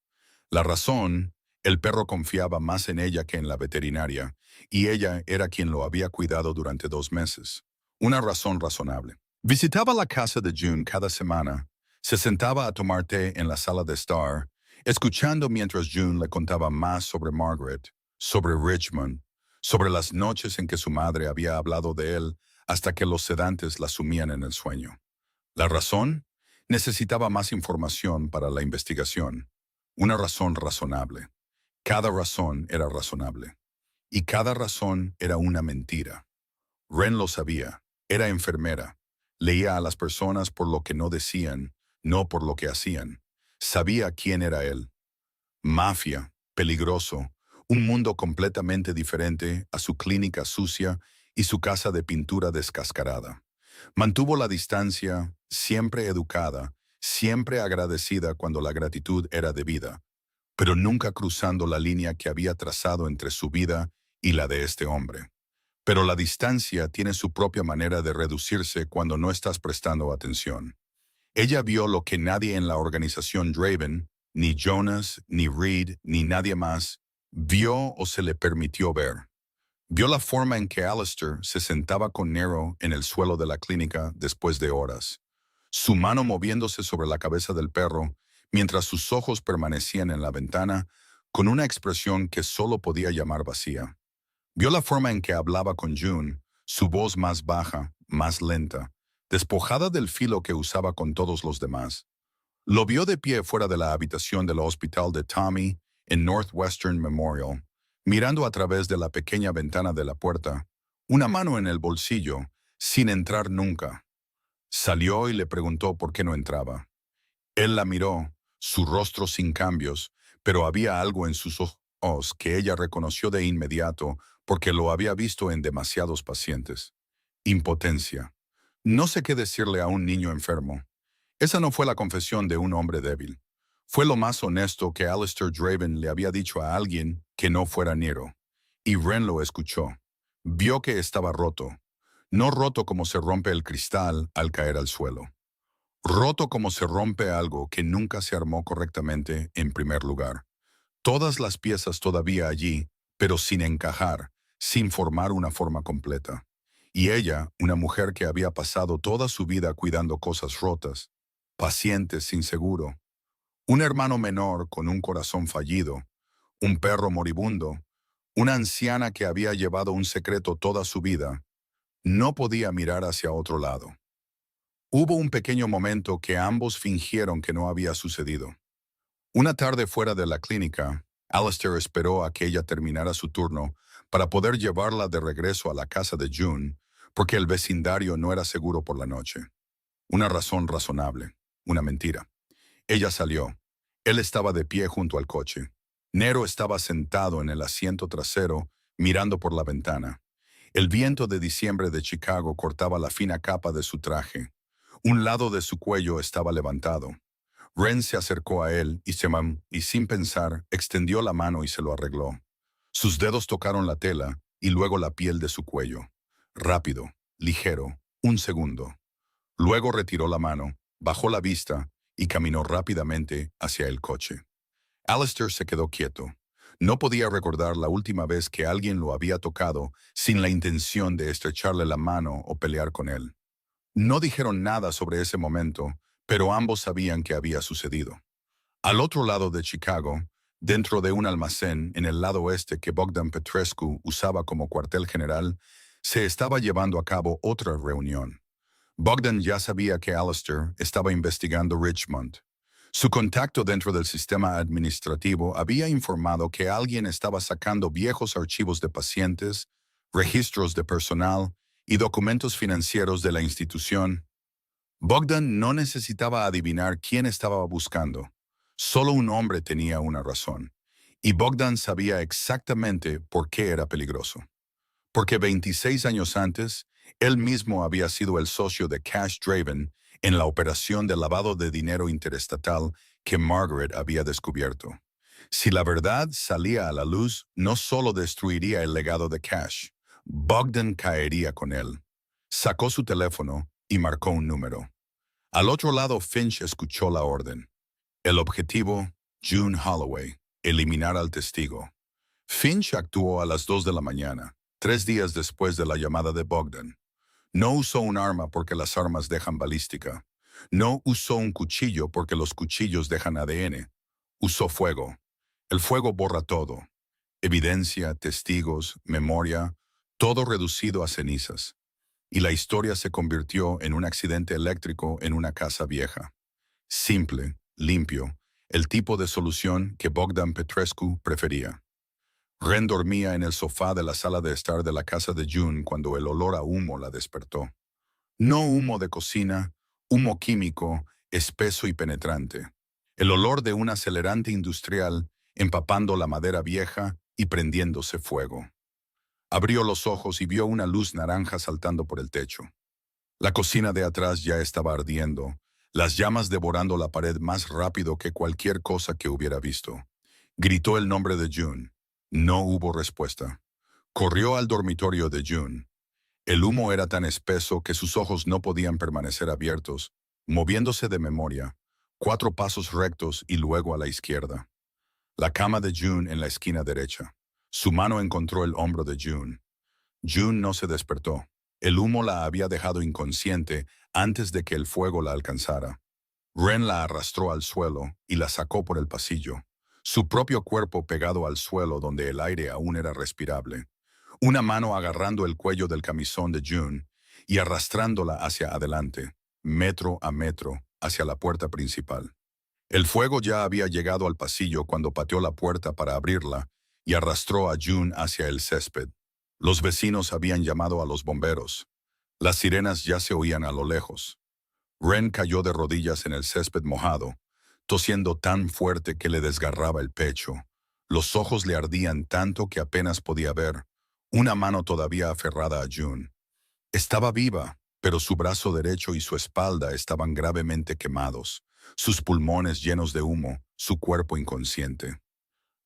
La razón, el perro confiaba más en ella que en la veterinaria, y ella era quien lo había cuidado durante 2 meses. Una razón razonable. Visitaba la casa de June cada semana, se sentaba a tomar té en la sala de estar, escuchando mientras June le contaba más sobre Margaret, sobre Richmond, sobre las noches en que su madre había hablado de él hasta que los sedantes la sumían en el sueño. ¿La razón? Necesitaba más información para la investigación. Una razón razonable. Cada razón era razonable. Y cada razón era una mentira. Ren lo sabía. Era enfermera. Leía a las personas por lo que no decían, no por lo que hacían. Sabía quién era él. Mafia, peligroso, un mundo completamente diferente a su clínica sucia y su casa de pintura descascarada. Mantuvo la distancia, siempre educada, siempre agradecida cuando la gratitud era debida, pero nunca cruzando la línea que había trazado entre su vida y la de este hombre. Pero la distancia tiene su propia manera de reducirse cuando no estás prestando atención. Ella vio lo que nadie en la organización Draven, ni Jonas, ni Reed, ni nadie más, Vio o se le permitió ver. Vio la forma en que Alistair se sentaba con Nero en el suelo de la clínica después de horas, su mano moviéndose sobre la cabeza del perro, mientras sus ojos permanecían en la ventana con una expresión que solo podía llamar vacía. Vio la forma en que hablaba con June, su voz más baja, más lenta, despojada del filo que usaba con todos los demás. Lo vio de pie fuera de la habitación del hospital de Tommy en Northwestern Memorial, mirando a través de la pequeña ventana de la puerta, una mano en el bolsillo, sin entrar nunca. Salió y le preguntó por qué no entraba. Él la miró, su rostro sin cambios, pero había algo en sus ojos que ella reconoció de inmediato porque lo había visto en demasiados pacientes. Impotencia. No sé qué decirle a un niño enfermo. Esa no fue la confesión de un hombre débil. Fue lo más honesto que Alistair Draven le había dicho a alguien que no fuera Nero. Y Ren lo escuchó. Vio que estaba roto. No roto como se rompe el cristal al caer al suelo. Roto como se rompe algo que nunca se armó correctamente en primer lugar. Todas las piezas todavía allí, pero sin encajar, sin formar una forma completa. Y ella, una mujer que había pasado toda su vida cuidando cosas rotas, pacientes sin seguro, un hermano menor con un corazón fallido, un perro moribundo, una anciana que había llevado un secreto toda su vida, no podía mirar hacia otro lado. Hubo un pequeño momento que ambos fingieron que no había sucedido. Una tarde fuera de la clínica, Alistair esperó a que ella terminara su turno para poder llevarla de regreso a la casa de June, porque el vecindario no era seguro por la noche. Una razón razonable, una mentira. Ella salió. Él estaba de pie junto al coche. Nero estaba sentado en el asiento trasero, mirando por la ventana. El viento de diciembre de Chicago cortaba la fina capa de su traje. Un lado de su cuello estaba levantado. Ren se acercó a él y sin pensar, extendió la mano y se lo arregló. Sus dedos tocaron la tela y luego la piel de su cuello. Rápido, ligero, un segundo. Luego retiró la mano, bajó la vista y caminó rápidamente hacia el coche. Alistair se quedó quieto. No podía recordar la última vez que alguien lo había tocado sin la intención de estrecharle la mano o pelear con él. No dijeron nada sobre ese momento, pero ambos sabían que había sucedido. Al otro lado de Chicago, dentro de un almacén en el lado oeste que Bogdan Petrescu usaba como cuartel general, se estaba llevando a cabo otra reunión. Bogdan ya sabía que Alistair estaba investigando Richmond. Su contacto dentro del sistema administrativo había informado que alguien estaba sacando viejos archivos de pacientes, registros de personal y documentos financieros de la institución. Bogdan no necesitaba adivinar quién estaba buscando. Solo un hombre tenía una razón. Y Bogdan sabía exactamente por qué era peligroso. Porque 26 años antes, él mismo había sido el socio de Cash Draven en la operación de lavado de dinero interestatal que Margaret había descubierto. Si la verdad salía a la luz, no solo destruiría el legado de Cash, Bogdan caería con él. Sacó su teléfono y marcó un número. Al otro lado, Finch escuchó la orden. El objetivo, June Holloway, eliminar al testigo. Finch actuó a las 2 de la mañana, 3 días después de la llamada de Bogdan. No usó un arma porque las armas dejan balística. No usó un cuchillo porque los cuchillos dejan ADN. Usó fuego. El fuego borra todo. Evidencia, testigos, memoria, todo reducido a cenizas. Y la historia se convirtió en un accidente eléctrico en una casa vieja. Simple, limpio, el tipo de solución que Bogdan Petrescu prefería. Ren dormía en el sofá de la sala de estar de la casa de June cuando el olor a humo la despertó. No humo de cocina, humo químico, espeso y penetrante. El olor de un acelerante industrial empapando la madera vieja y prendiéndose fuego. Abrió los ojos y vio una luz naranja saltando por el techo. La cocina de atrás ya estaba ardiendo, las llamas devorando la pared más rápido que cualquier cosa que hubiera visto. Gritó el nombre de June. No hubo respuesta. Corrió al dormitorio de June. El humo era tan espeso que sus ojos no podían permanecer abiertos, moviéndose de memoria, 4 pasos rectos y luego a la izquierda. La cama de June en la esquina derecha. Su mano encontró el hombro de June. June no se despertó. El humo la había dejado inconsciente antes de que el fuego la alcanzara. Ren la arrastró al suelo y la sacó por el pasillo, su propio cuerpo pegado al suelo donde el aire aún era respirable, una mano agarrando el cuello del camisón de June y arrastrándola hacia adelante, metro a metro, hacia la puerta principal. El fuego ya había llegado al pasillo cuando pateó la puerta para abrirla y arrastró a June hacia el césped. Los vecinos habían llamado a los bomberos. Las sirenas ya se oían a lo lejos. Ren cayó de rodillas en el césped mojado, tosiendo tan fuerte que le desgarraba el pecho. Los ojos le ardían tanto que apenas podía ver, una mano todavía aferrada a June. Estaba viva, pero su brazo derecho y su espalda estaban gravemente quemados, sus pulmones llenos de humo, su cuerpo inconsciente.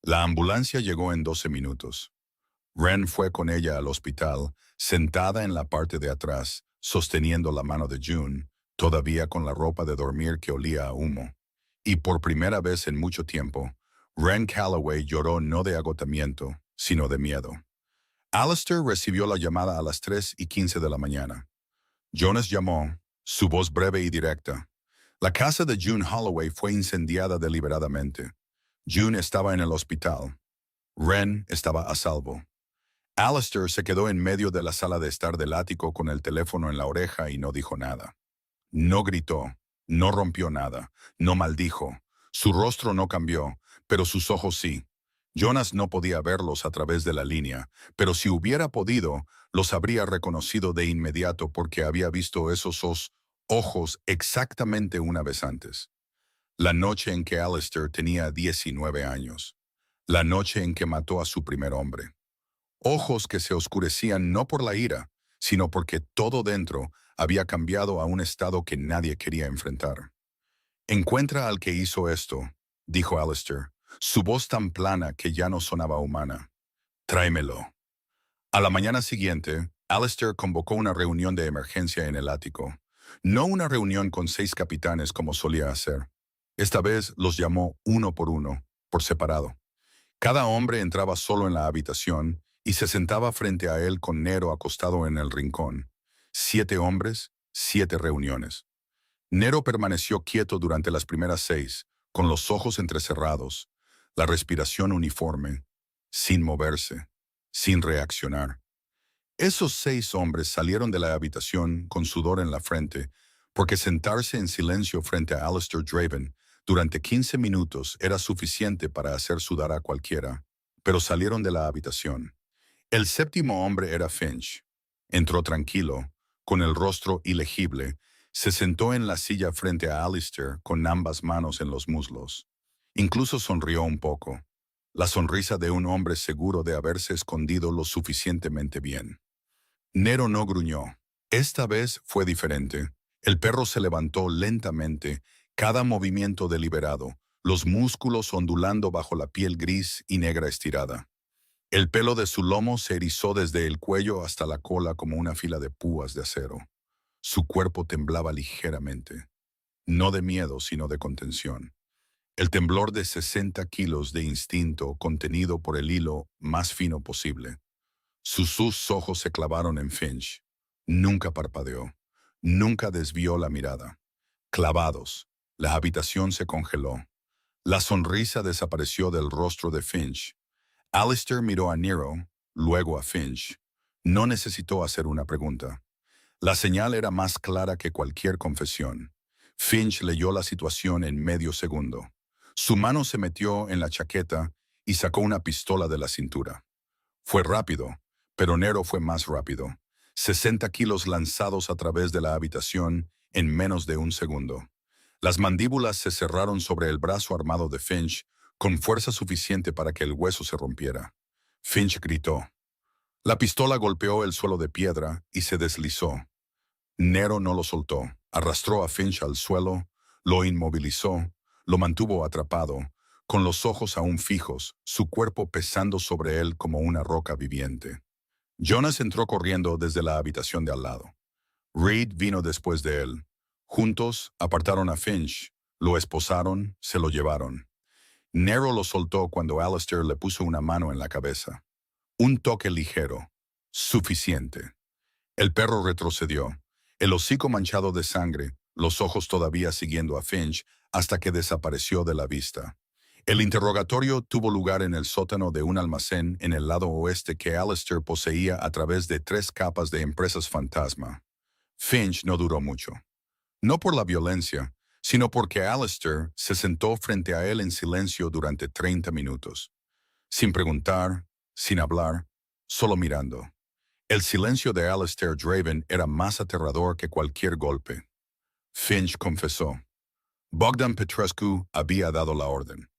La ambulancia llegó en 12 minutos. Ren fue con ella al hospital, sentada en la parte de atrás, sosteniendo la mano de June, todavía con la ropa de dormir que olía a humo. Y por primera vez en mucho tiempo, Ren Calloway lloró no de agotamiento, sino de miedo. Alistair recibió la llamada a las 3:15 de la mañana. Jonas llamó, su voz breve y directa. La casa de June Holloway fue incendiada deliberadamente. June estaba en el hospital. Ren estaba a salvo. Alistair se quedó en medio de la sala de estar del ático con el teléfono en la oreja y no dijo nada. No gritó, no rompió nada, no maldijo. Su rostro no cambió, pero sus ojos sí. Jonas no podía verlos a través de la línea, pero si hubiera podido, los habría reconocido de inmediato porque había visto esos ojos exactamente una vez antes. La noche en que Alistair tenía 19 años. La noche en que mató a su primer hombre. Ojos que se oscurecían no por la ira, sino porque todo dentro había cambiado a un estado que nadie quería enfrentar. Encuentra al que hizo esto, dijo Alistair, su voz tan plana que ya no sonaba humana. Tráemelo. A la mañana siguiente, Alistair convocó una reunión de emergencia en el ático. No una reunión con 6 capitanes como solía hacer. Esta vez los llamó uno, por separado. Cada hombre entraba solo en la habitación y se sentaba frente a él con Nero acostado en el rincón. 7 hombres, 7 reuniones. Nero permaneció quieto durante las primeras 6, con los ojos entrecerrados, la respiración uniforme, sin moverse, sin reaccionar. Esos 6 hombres salieron de la habitación con sudor en la frente, porque sentarse en silencio frente a Alistair Draven durante 15 minutos era suficiente para hacer sudar a cualquiera, pero salieron de la habitación. El 7º hombre era Finch. Entró tranquilo, con el rostro ilegible, se sentó en la silla frente a Alistair con ambas manos en los muslos. Incluso sonrió un poco, la sonrisa de un hombre seguro de haberse escondido lo suficientemente bien. Nero no gruñó. Esta vez fue diferente. El perro se levantó lentamente, cada movimiento deliberado, los músculos ondulando bajo la piel gris y negra estirada. El pelo de su lomo se erizó desde el cuello hasta la cola como una fila de púas de acero. Su cuerpo temblaba ligeramente, no de miedo sino de contención. El temblor de 60 kilos de instinto contenido por el hilo más fino posible. Sus ojos se clavaron en Finch. Nunca parpadeó, nunca desvió la mirada. Clavados, la habitación se congeló. La sonrisa desapareció del rostro de Finch. Alistair miró a Nero, luego a Finch. No necesitó hacer una pregunta. La señal era más clara que cualquier confesión. Finch leyó la situación en medio segundo. Su mano se metió en la chaqueta y sacó una pistola de la cintura. Fue rápido, pero Nero fue más rápido. 60 kilos lanzados a través de la habitación en menos de un segundo. Las mandíbulas se cerraron sobre el brazo armado de Finch con fuerza suficiente para que el hueso se rompiera. Finch gritó. La pistola golpeó el suelo de piedra y se deslizó. Nero no lo soltó. Arrastró a Finch al suelo, lo inmovilizó, lo mantuvo atrapado, con los ojos aún fijos, su cuerpo pesando sobre él como una roca viviente. Jonas entró corriendo desde la habitación de al lado. Reed vino después de él. Juntos apartaron a Finch, lo esposaron, se lo llevaron. Nero lo soltó cuando Alistair le puso una mano en la cabeza. Un toque ligero. Suficiente. El perro retrocedió, el hocico manchado de sangre, los ojos todavía siguiendo a Finch, hasta que desapareció de la vista. El interrogatorio tuvo lugar en el sótano de un almacén en el lado oeste que Alistair poseía a través de 3 capas de empresas fantasma. Finch no duró mucho. No por la violencia, sino porque Alistair se sentó frente a él en silencio durante 30 minutos. Sin preguntar, sin hablar, solo mirando. El silencio de Alistair Draven era más aterrador que cualquier golpe. Finch confesó. Bogdan Petrescu había dado la orden.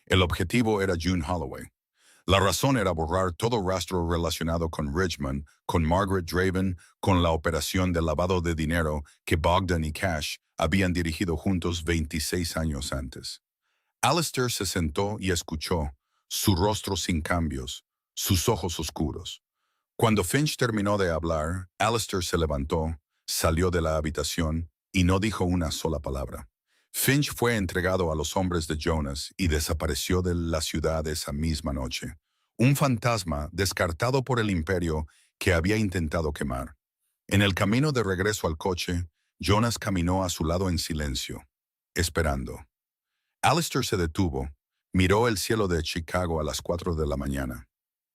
El objetivo era June Holloway. La razón era borrar todo rastro relacionado con Richmond, con Margaret Draven, con la operación de lavado de dinero que Bogdan y Cash habían dirigido juntos 26 años antes. Alistair se sentó y escuchó, su rostro sin cambios, sus ojos oscuros. Cuando Finch terminó de hablar, Alistair se levantó, salió de la habitación y no dijo una sola palabra. Finch fue entregado a los hombres de Jonas y desapareció de la ciudad esa misma noche. Un fantasma descartado por el imperio que había intentado quemar. En el camino de regreso al coche, Jonas caminó a su lado en silencio, esperando. Alistair se detuvo, miró el cielo de Chicago a las 4 de la mañana.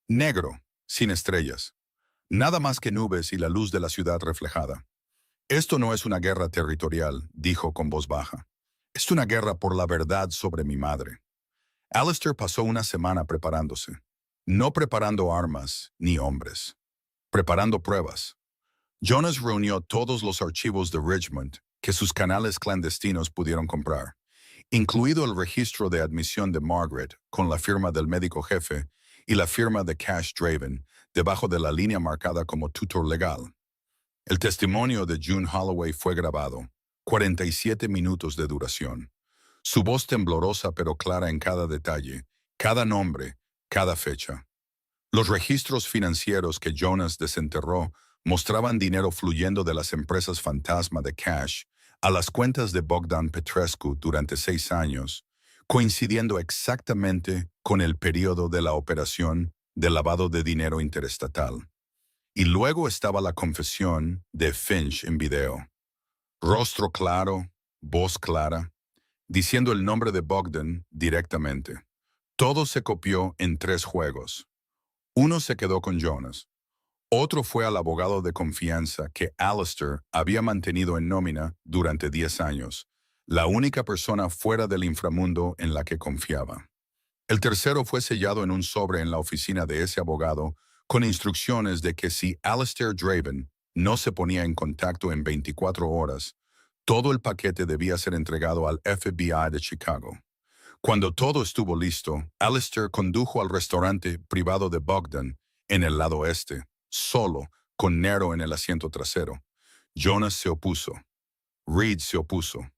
Negro, sin estrellas. Nada más que nubes y la luz de la ciudad reflejada. Esto no es una guerra territorial, dijo con voz baja. Es una guerra por la verdad sobre mi madre. Alistair pasó una semana preparándose. No preparando armas ni hombres. Preparando pruebas. Jonas reunió todos los archivos de Richmond que sus canales clandestinos pudieron comprar, incluido el registro de admisión de Margaret con la firma del médico jefe y la firma de Cash Draven, debajo de la línea marcada como tutor legal. El testimonio de June Holloway fue grabado, 47 minutos de duración. Su voz temblorosa pero clara en cada detalle, cada nombre, cada fecha. Los registros financieros que Jonas desenterró mostraban dinero fluyendo de las empresas fantasma de Cash a las cuentas de Bogdan Petrescu durante 6 años, coincidiendo exactamente con el periodo de la operación de lavado de dinero interestatal. Y luego estaba la confesión de Finch en video. Rostro claro, voz clara, diciendo el nombre de Bogdan directamente. Todo se copió en 3 juegos. Uno se quedó con Jonas. Otro fue al abogado de confianza que Alistair había mantenido en nómina durante 10 años, la única persona fuera del inframundo en la que confiaba. El tercero fue sellado en un sobre en la oficina de ese abogado con instrucciones de que si Alistair Draven no se ponía en contacto en 24 horas, todo el paquete debía ser entregado al FBI de Chicago. Cuando todo estuvo listo, Alistair condujo al restaurante privado de Bogdan en el lado este, solo, con Nero en el asiento trasero. Jonas se opuso. Reed se opuso.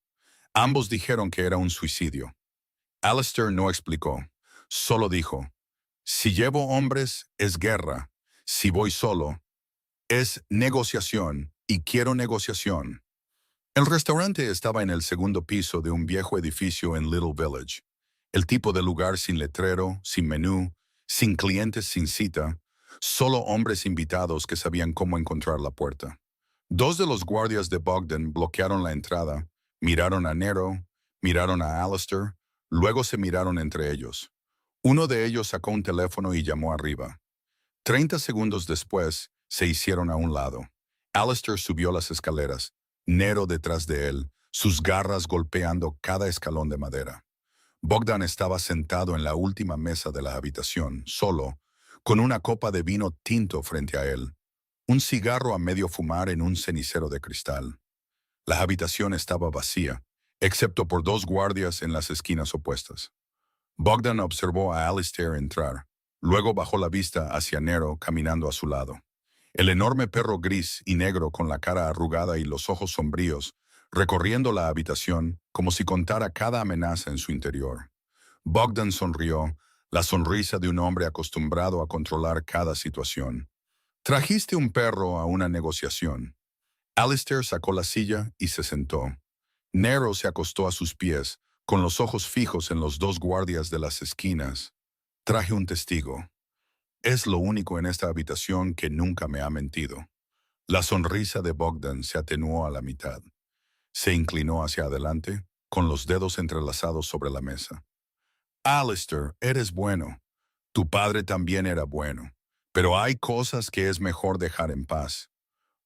Ambos dijeron que era un suicidio. Alistair no explicó. Solo dijo, si llevo hombres, es guerra. Si voy solo, es negociación y quiero negociación. El restaurante estaba en el segundo piso de un viejo edificio en Little Village. El tipo de lugar sin letrero, sin menú, sin clientes sin cita, solo hombres invitados que sabían cómo encontrar la puerta. 2 de los guardias de Bogdan bloquearon la entrada, miraron a Nero, miraron a Alistair, luego se miraron entre ellos. Uno de ellos sacó un teléfono y llamó arriba. 30 segundos después, se hicieron a un lado. Alistair subió las escaleras, Nero detrás de él, sus garras golpeando cada escalón de madera. Bogdan estaba sentado en la última mesa de la habitación, solo, con una copa de vino tinto frente a él, un cigarro a medio fumar en un cenicero de cristal. La habitación estaba vacía, excepto por 2 guardias en las esquinas opuestas. Bogdan observó a Alistair entrar, luego bajó la vista hacia Nero caminando a su lado. El enorme perro gris y negro con la cara arrugada y los ojos sombríos, recorriendo la habitación como si contara cada amenaza en su interior. Bogdan sonrió, la sonrisa de un hombre acostumbrado a controlar cada situación. Trajiste un perro a una negociación. Alistair sacó la silla y se sentó. Nero se acostó a sus pies, con los ojos fijos en los dos guardias de las esquinas. Traje un testigo. Es lo único en esta habitación que nunca me ha mentido. La sonrisa de Bogdan se atenuó a la mitad. Se inclinó hacia adelante, con los dedos entrelazados sobre la mesa. Alistair, eres bueno. Tu padre también era bueno. Pero hay cosas que es mejor dejar en paz.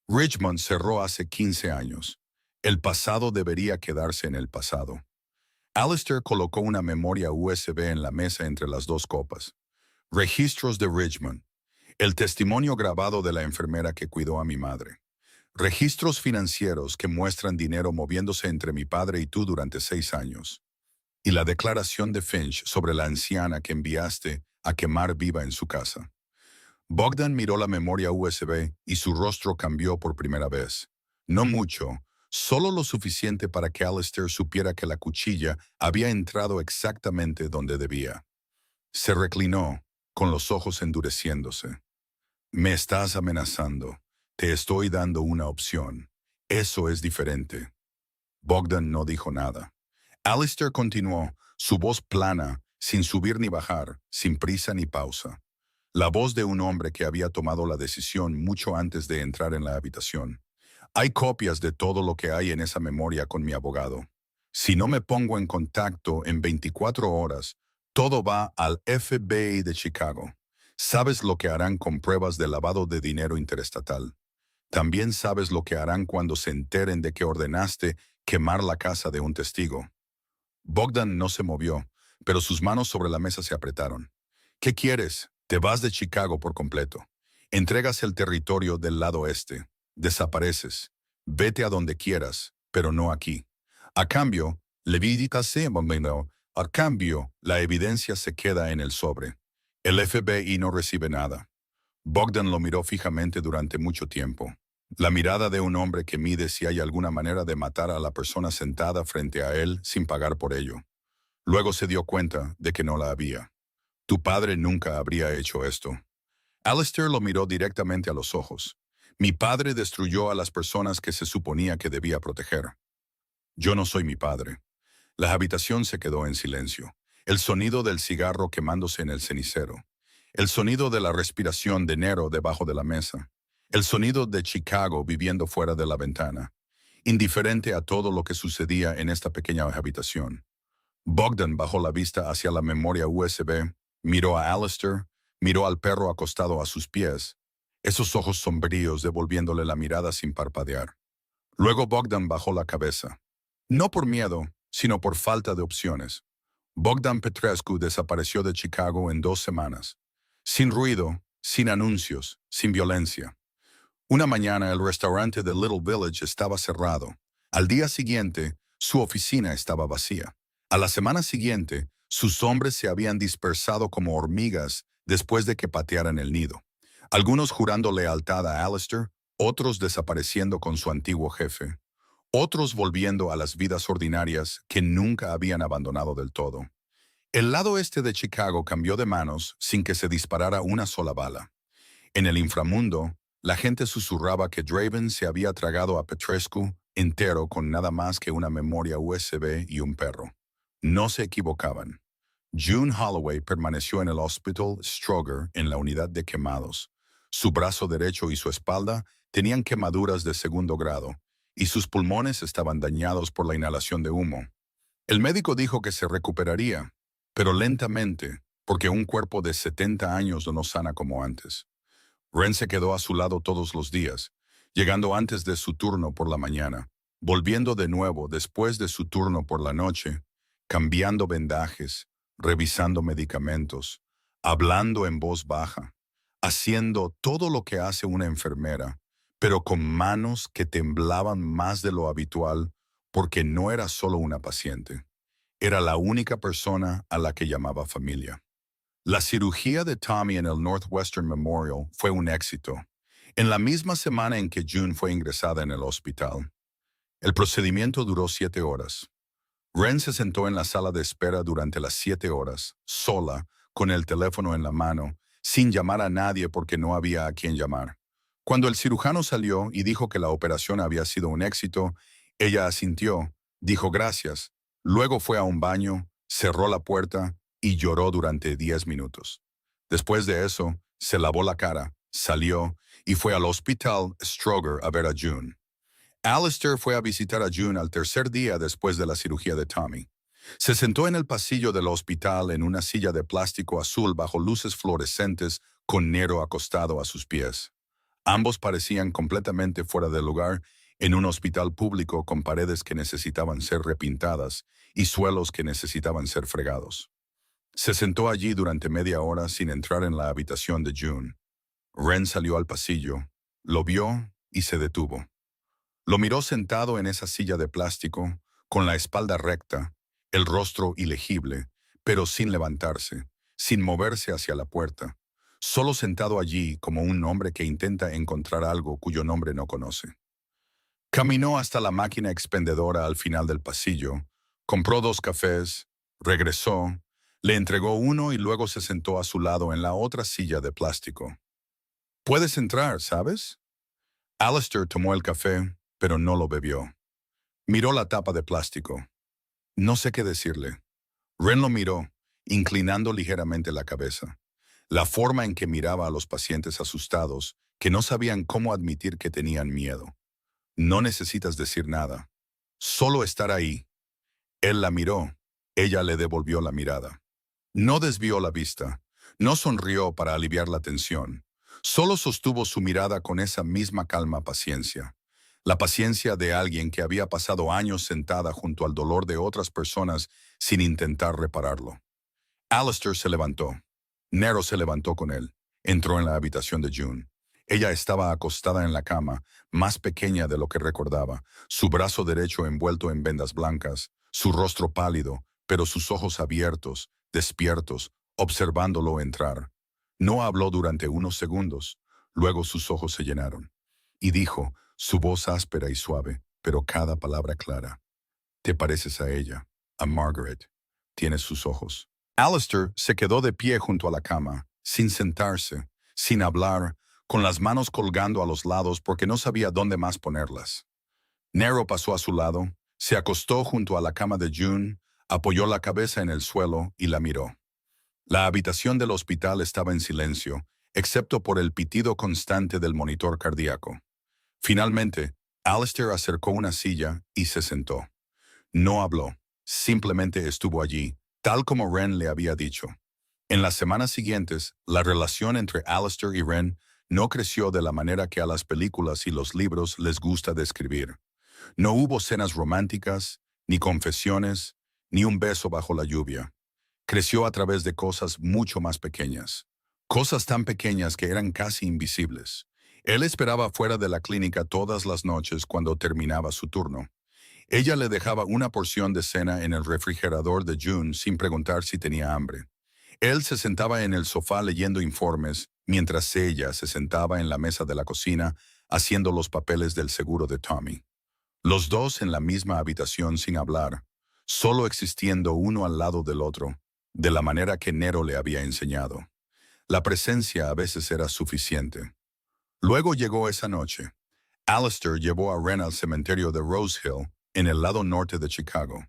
Richmond cerró hace 15 años. El pasado debería quedarse en el pasado. Alistair colocó una memoria USB en la mesa entre las dos copas. Registros de Richmond. El testimonio grabado de la enfermera que cuidó a mi madre. Registros financieros que muestran dinero moviéndose entre mi padre y tú durante 6 años. Y la declaración de Finch sobre la anciana que enviaste a quemar viva en su casa. Bogdan miró la memoria USB y su rostro cambió por primera vez. No mucho, solo lo suficiente para que Alistair supiera que la cuchilla había entrado exactamente donde debía. Se reclinó, con los ojos endureciéndose. Me estás amenazando. Te estoy dando una opción. Eso es diferente. Bogdan no dijo nada. Alistair continuó, su voz plana, sin subir ni bajar, sin prisa ni pausa. La voz de un hombre que había tomado la decisión mucho antes de entrar en la habitación. Hay copias de todo lo que hay en esa memoria con mi abogado. Si no me pongo en contacto en 24 horas, todo va al FBI de Chicago. Sabes lo que harán con pruebas de lavado de dinero interestatal. También sabes lo que harán cuando se enteren de que ordenaste quemar la casa de un testigo. Bogdan no se movió, pero sus manos sobre la mesa se apretaron. ¿Qué quieres? Te vas de Chicago por completo. Entregas el territorio del lado este. Desapareces. Vete a donde quieras, pero no aquí. A cambio, a cambio, la evidencia se queda en el sobre. El FBI no recibe nada. Bogdan lo miró fijamente durante mucho tiempo. La mirada de un hombre que mide si hay alguna manera de matar a la persona sentada frente a él sin pagar por ello. Luego se dio cuenta de que no la había. Tu padre nunca habría hecho esto. Alistair lo miró directamente a los ojos. Mi padre destruyó a las personas que se suponía que debía proteger. Yo no soy mi padre. La habitación se quedó en silencio. El sonido del cigarro quemándose en el cenicero. El sonido de la respiración de Nero debajo de la mesa. El sonido de Chicago viviendo fuera de la ventana. Indiferente a todo lo que sucedía en esta pequeña habitación. Bogdan bajó la vista hacia la memoria USB, miró a Alistair, miró al perro acostado a sus pies, esos ojos sombríos devolviéndole la mirada sin parpadear. Luego Bogdan bajó la cabeza. No por miedo, sino por falta de opciones. Bogdan Petrescu desapareció de Chicago en 2 semanas. Sin ruido, sin anuncios, sin violencia. Una mañana el restaurante de Little Village estaba cerrado. Al día siguiente, su oficina estaba vacía. A la semana siguiente, sus hombres se habían dispersado como hormigas después de que patearan el nido. Algunos jurando lealtad a Alistair, otros desapareciendo con su antiguo jefe. Otros volviendo a las vidas ordinarias que nunca habían abandonado del todo. El lado este de Chicago cambió de manos sin que se disparara una sola bala. En el inframundo, la gente susurraba que Draven se había tragado a Petrescu entero con nada más que una memoria USB y un perro. No se equivocaban. June Holloway permaneció en el Hospital Stroger en la unidad de quemados. Su brazo derecho y su espalda tenían quemaduras de 2º grado, y sus pulmones estaban dañados por la inhalación de humo. El médico dijo que se recuperaría, pero lentamente, porque un cuerpo de 70 años no sana como antes. Ren se quedó a su lado todos los días, llegando antes de su turno por la mañana, volviendo de nuevo después de su turno por la noche, cambiando vendajes, revisando medicamentos, hablando en voz baja, haciendo todo lo que hace una enfermera, pero con manos que temblaban más de lo habitual porque no era solo una paciente. Era la única persona a la que llamaba familia. La cirugía de Tommy en el Northwestern Memorial fue un éxito, en la misma semana en que June fue ingresada en el hospital. El procedimiento duró 7 horas. Ren se sentó en la sala de espera durante las 7 horas, sola, con el teléfono en la mano, sin llamar a nadie porque no había a quien llamar. Cuando el cirujano salió y dijo que la operación había sido un éxito, ella asintió, dijo gracias, Luego fue a un baño, cerró la puerta y lloró durante 10 minutos. Después de eso, se lavó la cara, salió y fue al hospital Stroger a ver a June. Alistair fue a visitar a June al tercer día después de la cirugía de Tommy. Se sentó en el pasillo del hospital en una silla de plástico azul bajo luces fluorescentes con Nero acostado a sus pies. Ambos parecían completamente fuera de lugar en un hospital público con paredes que necesitaban ser repintadas y suelos que necesitaban ser fregados. Se sentó allí durante media hora sin entrar en la habitación de June. Ren salió al pasillo, lo vio y se detuvo. Lo miró sentado en esa silla de plástico, con la espalda recta, el rostro ilegible, pero sin levantarse, sin moverse hacia la puerta, solo sentado allí como un hombre que intenta encontrar algo cuyo nombre no conoce. Caminó hasta la máquina expendedora al final del pasillo, compró 2 cafés, regresó, le entregó uno y luego se sentó a su lado en la otra silla de plástico. «Puedes entrar, ¿sabes?» Alistair tomó el café, pero no lo bebió. Miró la tapa de plástico. No sé qué decirle. Ren lo miró, inclinando ligeramente la cabeza. La forma en que miraba a los pacientes asustados, que no sabían cómo admitir que tenían miedo. No necesitas decir nada. Solo estar ahí. Él la miró. Ella le devolvió la mirada. No desvió la vista. No sonrió para aliviar la tensión. Solo sostuvo su mirada con esa misma calma paciencia. La paciencia de alguien que había pasado años sentada junto al dolor de otras personas sin intentar repararlo. Alistair se levantó. Nero se levantó con él. Entró en la habitación de June. Ella estaba acostada en la cama, más pequeña de lo que recordaba, su brazo derecho envuelto en vendas blancas, su rostro pálido, pero sus ojos abiertos, despiertos, observándolo entrar. No habló durante unos segundos, luego sus ojos se llenaron. Y dijo, su voz áspera y suave, pero cada palabra clara. «Te pareces a ella, a Margaret. Tienes sus ojos». Alistair se quedó de pie junto a la cama, sin sentarse, sin hablar, con las manos colgando a los lados porque no sabía dónde más ponerlas. Nero pasó a su lado, se acostó junto a la cama de June, apoyó la cabeza en el suelo y la miró. La habitación del hospital estaba en silencio, excepto por el pitido constante del monitor cardíaco. Finalmente, Alistair acercó una silla y se sentó. No habló, simplemente estuvo allí, tal como Ren le había dicho. En las semanas siguientes, la relación entre Alistair y Ren no creció de la manera que a las películas y los libros les gusta describir. No hubo cenas románticas, ni confesiones, ni un beso bajo la lluvia. Creció a través de cosas mucho más pequeñas. Cosas tan pequeñas que eran casi invisibles. Él esperaba fuera de la clínica todas las noches cuando terminaba su turno. Ella le dejaba una porción de cena en el refrigerador de June sin preguntar si tenía hambre. Él se sentaba en el sofá leyendo informes, mientras ella se sentaba en la mesa de la cocina haciendo los papeles del seguro de Tommy. Los dos en la misma habitación sin hablar, solo existiendo uno al lado del otro, de la manera que Nero le había enseñado. La presencia a veces era suficiente. Luego llegó esa noche. Alistair llevó a Ren al cementerio de Rose Hill, en el lado norte de Chicago.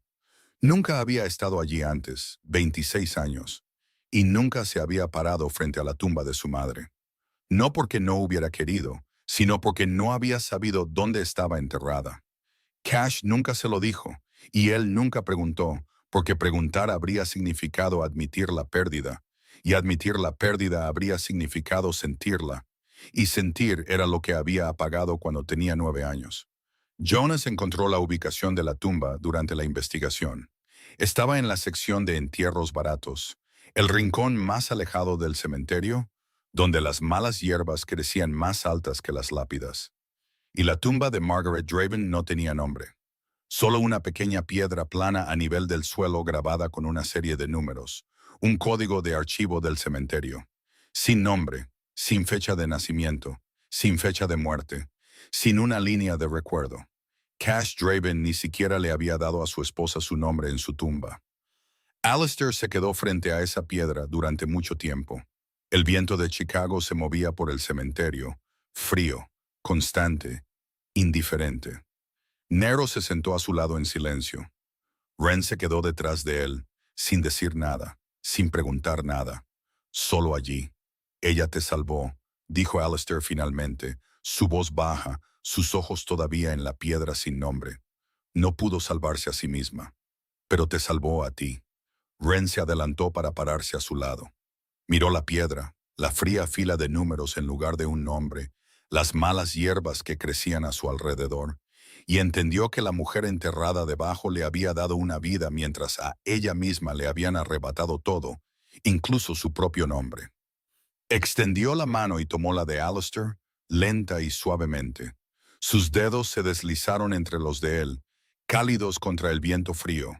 Nunca había estado allí antes, 26 años, y nunca se había parado frente a la tumba de su madre. No porque no hubiera querido, sino porque no había sabido dónde estaba enterrada. Cash nunca se lo dijo, y él nunca preguntó, porque preguntar habría significado admitir la pérdida, y admitir la pérdida habría significado sentirla, y sentir era lo que había apagado cuando tenía 9 años. Jonas encontró la ubicación de la tumba durante la investigación. Estaba en la sección de entierros baratos, el rincón más alejado del cementerio, donde las malas hierbas crecían más altas que las lápidas. Y la tumba de Margaret Draven no tenía nombre. Solo una pequeña piedra plana a nivel del suelo grabada con una serie de números, un código de archivo del cementerio. Sin nombre, sin fecha de nacimiento, sin fecha de muerte, sin una línea de recuerdo. Cash Draven ni siquiera le había dado a su esposa su nombre en su tumba. Alistair se quedó frente a esa piedra durante mucho tiempo. El viento de Chicago se movía por el cementerio, frío, constante, indiferente. Nero se sentó a su lado en silencio. Ren se quedó detrás de él, sin decir nada, sin preguntar nada. Solo allí. Ella te salvó, dijo Alistair finalmente, su voz baja, sus ojos todavía en la piedra sin nombre. No pudo salvarse a sí misma, pero te salvó a ti. Ren se adelantó para pararse a su lado. Miró la piedra, la fría fila de números en lugar de un nombre, las malas hierbas que crecían a su alrededor, y entendió que la mujer enterrada debajo le había dado una vida mientras a ella misma le habían arrebatado todo, incluso su propio nombre. Extendió la mano y tomó la de Alistair, lenta y suavemente. Sus dedos se deslizaron entre los de él, cálidos contra el viento frío.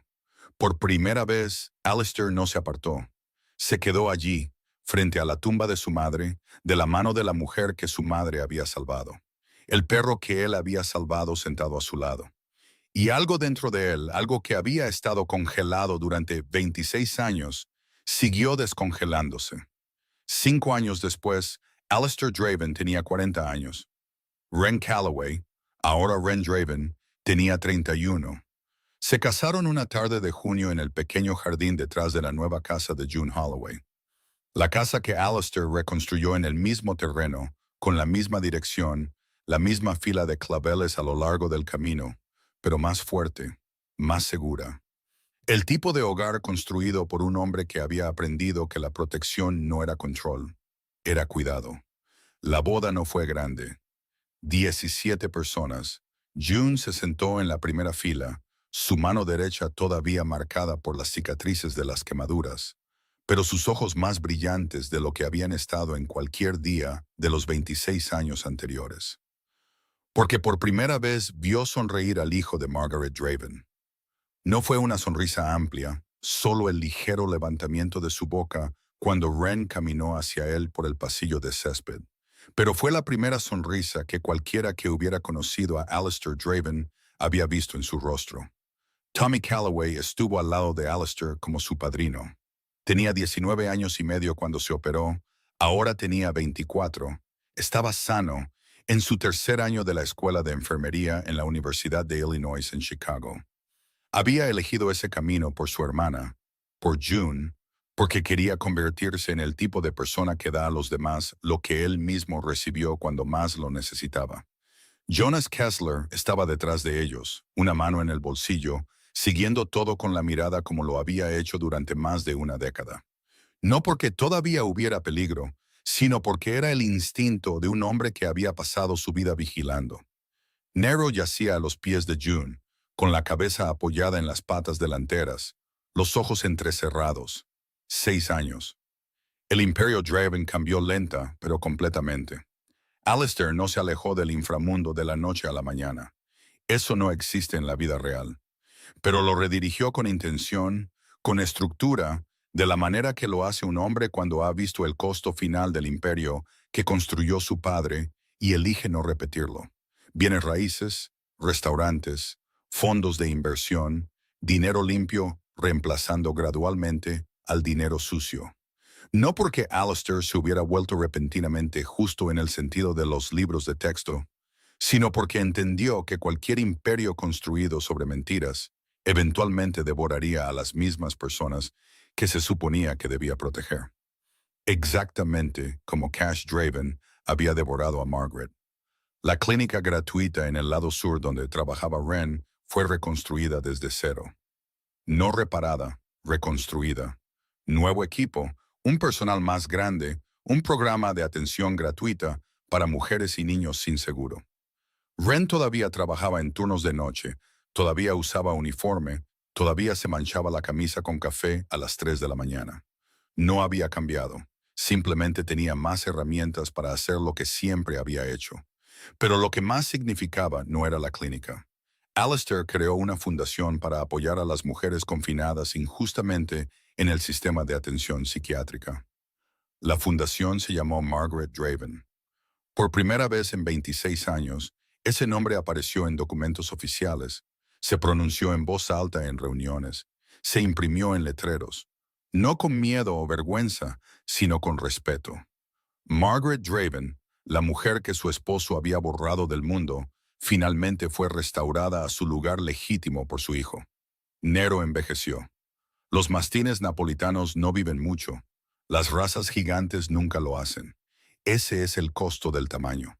Por primera vez, Alistair no se apartó. Se quedó allí, frente a la tumba de su madre, de la mano de la mujer que su madre había salvado. El perro que él había salvado sentado a su lado. Y algo dentro de él, algo que había estado congelado durante 26 años, siguió descongelándose. 5 años después, Alistair Draven tenía 40 años. Ren Calloway, ahora Ren Draven, tenía 31. Se casaron una tarde de junio en el pequeño jardín detrás de la nueva casa de June Holloway. La casa que Alistair reconstruyó en el mismo terreno, con la misma dirección, la misma fila de claveles a lo largo del camino, pero más fuerte, más segura. El tipo de hogar construido por un hombre que había aprendido que la protección no era control, era cuidado. La boda no fue grande. 17 personas. June se sentó en la primera fila, su mano derecha todavía marcada por las cicatrices de las quemaduras, pero sus ojos más brillantes de lo que habían estado en cualquier día de los 26 años anteriores. Porque por primera vez vio sonreír al hijo de Margaret Draven. No fue una sonrisa amplia, solo el ligero levantamiento de su boca cuando Ren caminó hacia él por el pasillo de césped. Pero fue la primera sonrisa que cualquiera que hubiera conocido a Alistair Draven había visto en su rostro. Tommy Calloway estuvo al lado de Alistair como su padrino. Tenía 19 años y medio cuando se operó, ahora tenía 24. Estaba sano, en su tercer año de la escuela de enfermería en la Universidad de Illinois en Chicago. Había elegido ese camino por su hermana, por June, porque quería convertirse en el tipo de persona que da a los demás lo que él mismo recibió cuando más lo necesitaba. Jonas Kessler estaba detrás de ellos, una mano en el bolsillo, siguiendo todo con la mirada como lo había hecho durante más de una década. No porque todavía hubiera peligro, sino porque era el instinto de un hombre que había pasado su vida vigilando. Nero yacía a los pies de June, con la cabeza apoyada en las patas delanteras, los ojos entrecerrados. 6 años. El Imperio Draven cambió lenta, pero completamente. Alistair no se alejó del inframundo de la noche a la mañana. Eso no existe en la vida real. Pero lo redirigió con intención, con estructura, de la manera que lo hace un hombre cuando ha visto el costo final del imperio que construyó su padre y elige no repetirlo. Bienes raíces, restaurantes, fondos de inversión, dinero limpio reemplazando gradualmente al dinero sucio. No porque Alistair se hubiera vuelto repentinamente justo en el sentido de los libros de texto, sino porque entendió que cualquier imperio construido sobre mentiras eventualmente devoraría a las mismas personas que se suponía que debía proteger. Exactamente como Cash Draven había devorado a Margaret. La clínica gratuita en el lado sur donde trabajaba Ren fue reconstruida desde cero. No reparada, reconstruida. Nuevo equipo, un personal más grande, un programa de atención gratuita para mujeres y niños sin seguro. Ren todavía trabajaba en turnos de noche, todavía usaba uniforme, todavía se manchaba la camisa con café a las 3 de la mañana. No había cambiado, simplemente tenía más herramientas para hacer lo que siempre había hecho. Pero lo que más significaba no era la clínica. Alistair creó una fundación para apoyar a las mujeres confinadas injustamente en el sistema de atención psiquiátrica. La fundación se llamó Margaret Draven. Por primera vez en 26 años, ese nombre apareció en documentos oficiales, se pronunció en voz alta en reuniones, se imprimió en letreros, no con miedo o vergüenza, sino con respeto. Margaret Draven, la mujer que su esposo había borrado del mundo, finalmente fue restaurada a su lugar legítimo por su hijo. Nero envejeció. Los mastines napolitanos no viven mucho. Las razas gigantes nunca lo hacen. Ese es el costo del tamaño.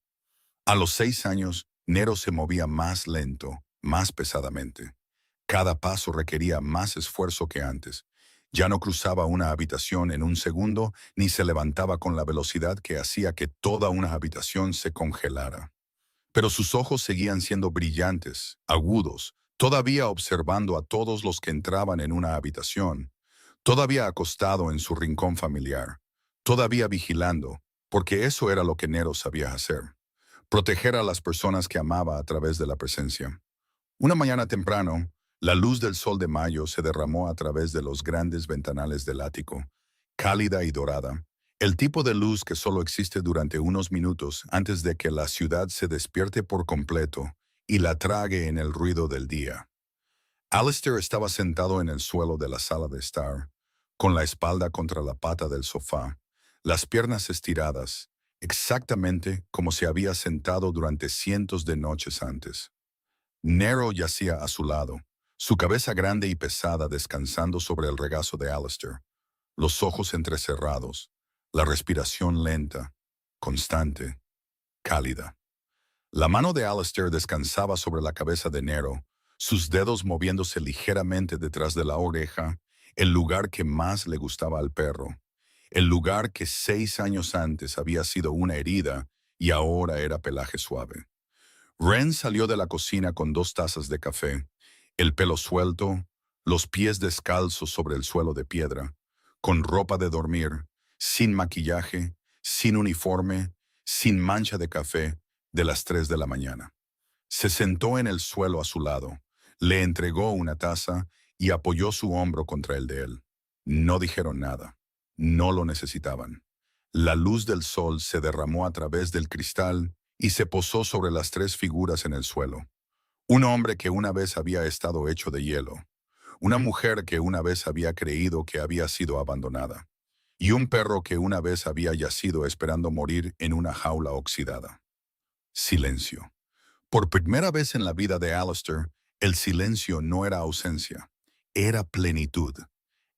A los 6 años, Nero se movía más lento, más pesadamente. Cada paso requería más esfuerzo que antes. Ya no cruzaba una habitación en un segundo, ni se levantaba con la velocidad que hacía que toda una habitación se congelara. Pero sus ojos seguían siendo brillantes, agudos, todavía observando a todos los que entraban en una habitación, todavía acostado en su rincón familiar, todavía vigilando, porque eso era lo que Nero sabía hacer, proteger a las personas que amaba a través de la presencia. Una mañana temprano, la luz del sol de mayo se derramó a través de los grandes ventanales del ático, cálida y dorada, el tipo de luz que solo existe durante unos minutos antes de que la ciudad se despierte por completo y la trague en el ruido del día. Alistair estaba sentado en el suelo de la sala de estar, con la espalda contra la pata del sofá, las piernas estiradas, exactamente como se había sentado durante cientos de noches antes. Nero yacía a su lado, su cabeza grande y pesada descansando sobre el regazo de Alistair, los ojos entrecerrados, la respiración lenta, constante, cálida. La mano de Alistair descansaba sobre la cabeza de Nero, sus dedos moviéndose ligeramente detrás de la oreja, el lugar que más le gustaba al perro, el lugar que 6 años antes había sido una herida y ahora era pelaje suave. Ren salió de la cocina con 2 tazas de café, el pelo suelto, los pies descalzos sobre el suelo de piedra, con ropa de dormir, sin maquillaje, sin uniforme, sin mancha de café, de las 3 de la mañana. Se sentó en el suelo a su lado, le entregó una taza y apoyó su hombro contra el de él. No dijeron nada. No lo necesitaban. La luz del sol se derramó a través del cristal y se posó sobre las 3 figuras en el suelo. Un hombre que una vez había estado hecho de hielo. Una mujer que una vez había creído que había sido abandonada. Y un perro que una vez había yacido esperando morir en una jaula oxidada. Silencio. Por primera vez en la vida de Alistair, el silencio no era ausencia, era plenitud.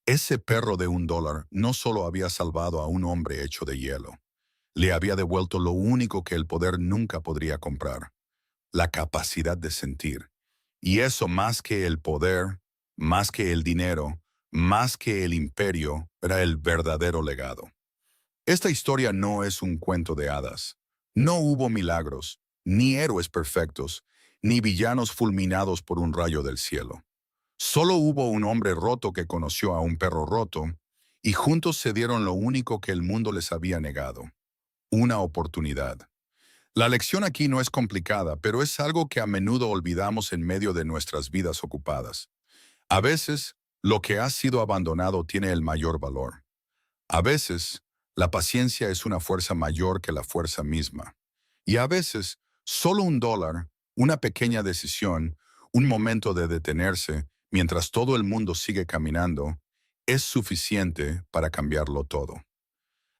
Ese perro de $1 no solo había salvado a un hombre hecho de hielo, le había devuelto lo único que el poder nunca podría comprar, la capacidad de sentir. Y eso más que el poder, más que el dinero, más que el imperio, era el verdadero legado. Esta historia no es un cuento de hadas. No hubo milagros, ni héroes perfectos, ni villanos fulminados por un rayo del cielo. Solo hubo un hombre roto que conoció a un perro roto, y juntos se dieron lo único que el mundo les había negado, una oportunidad. La lección aquí no es complicada, pero es algo que a menudo olvidamos en medio de nuestras vidas ocupadas. A veces, lo que ha sido abandonado tiene el mayor valor. A veces, la paciencia es una fuerza mayor que la fuerza misma. Y a veces, solo $1, una pequeña decisión, un momento de detenerse, mientras todo el mundo sigue caminando, es suficiente para cambiarlo todo.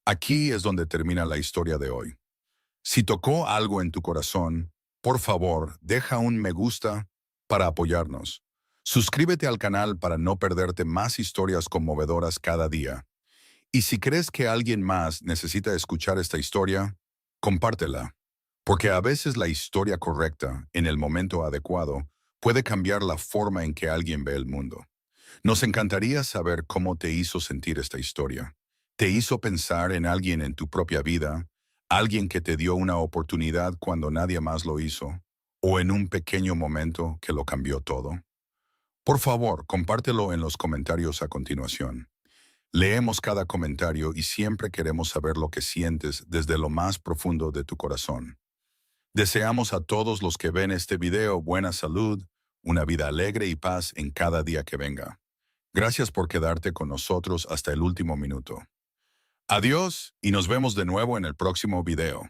Aquí es donde termina la historia de hoy. Si tocó algo en tu corazón, por favor, deja un me gusta para apoyarnos. Suscríbete al canal para no perderte más historias conmovedoras cada día. Y si crees que alguien más necesita escuchar esta historia, compártela, porque a veces la historia correcta, en el momento adecuado, puede cambiar la forma en que alguien ve el mundo. Nos encantaría saber cómo te hizo sentir esta historia. ¿Te hizo pensar en alguien en tu propia vida? ¿Alguien que te dio una oportunidad cuando nadie más lo hizo? ¿O en un pequeño momento que lo cambió todo? Por favor, compártelo en los comentarios a continuación. Leemos cada comentario y siempre queremos saber lo que sientes desde lo más profundo de tu corazón. Deseamos a todos los que ven este video buena salud, una vida alegre y paz en cada día que venga. Gracias por quedarte con nosotros hasta el último minuto. Adiós y nos vemos de nuevo en el próximo video.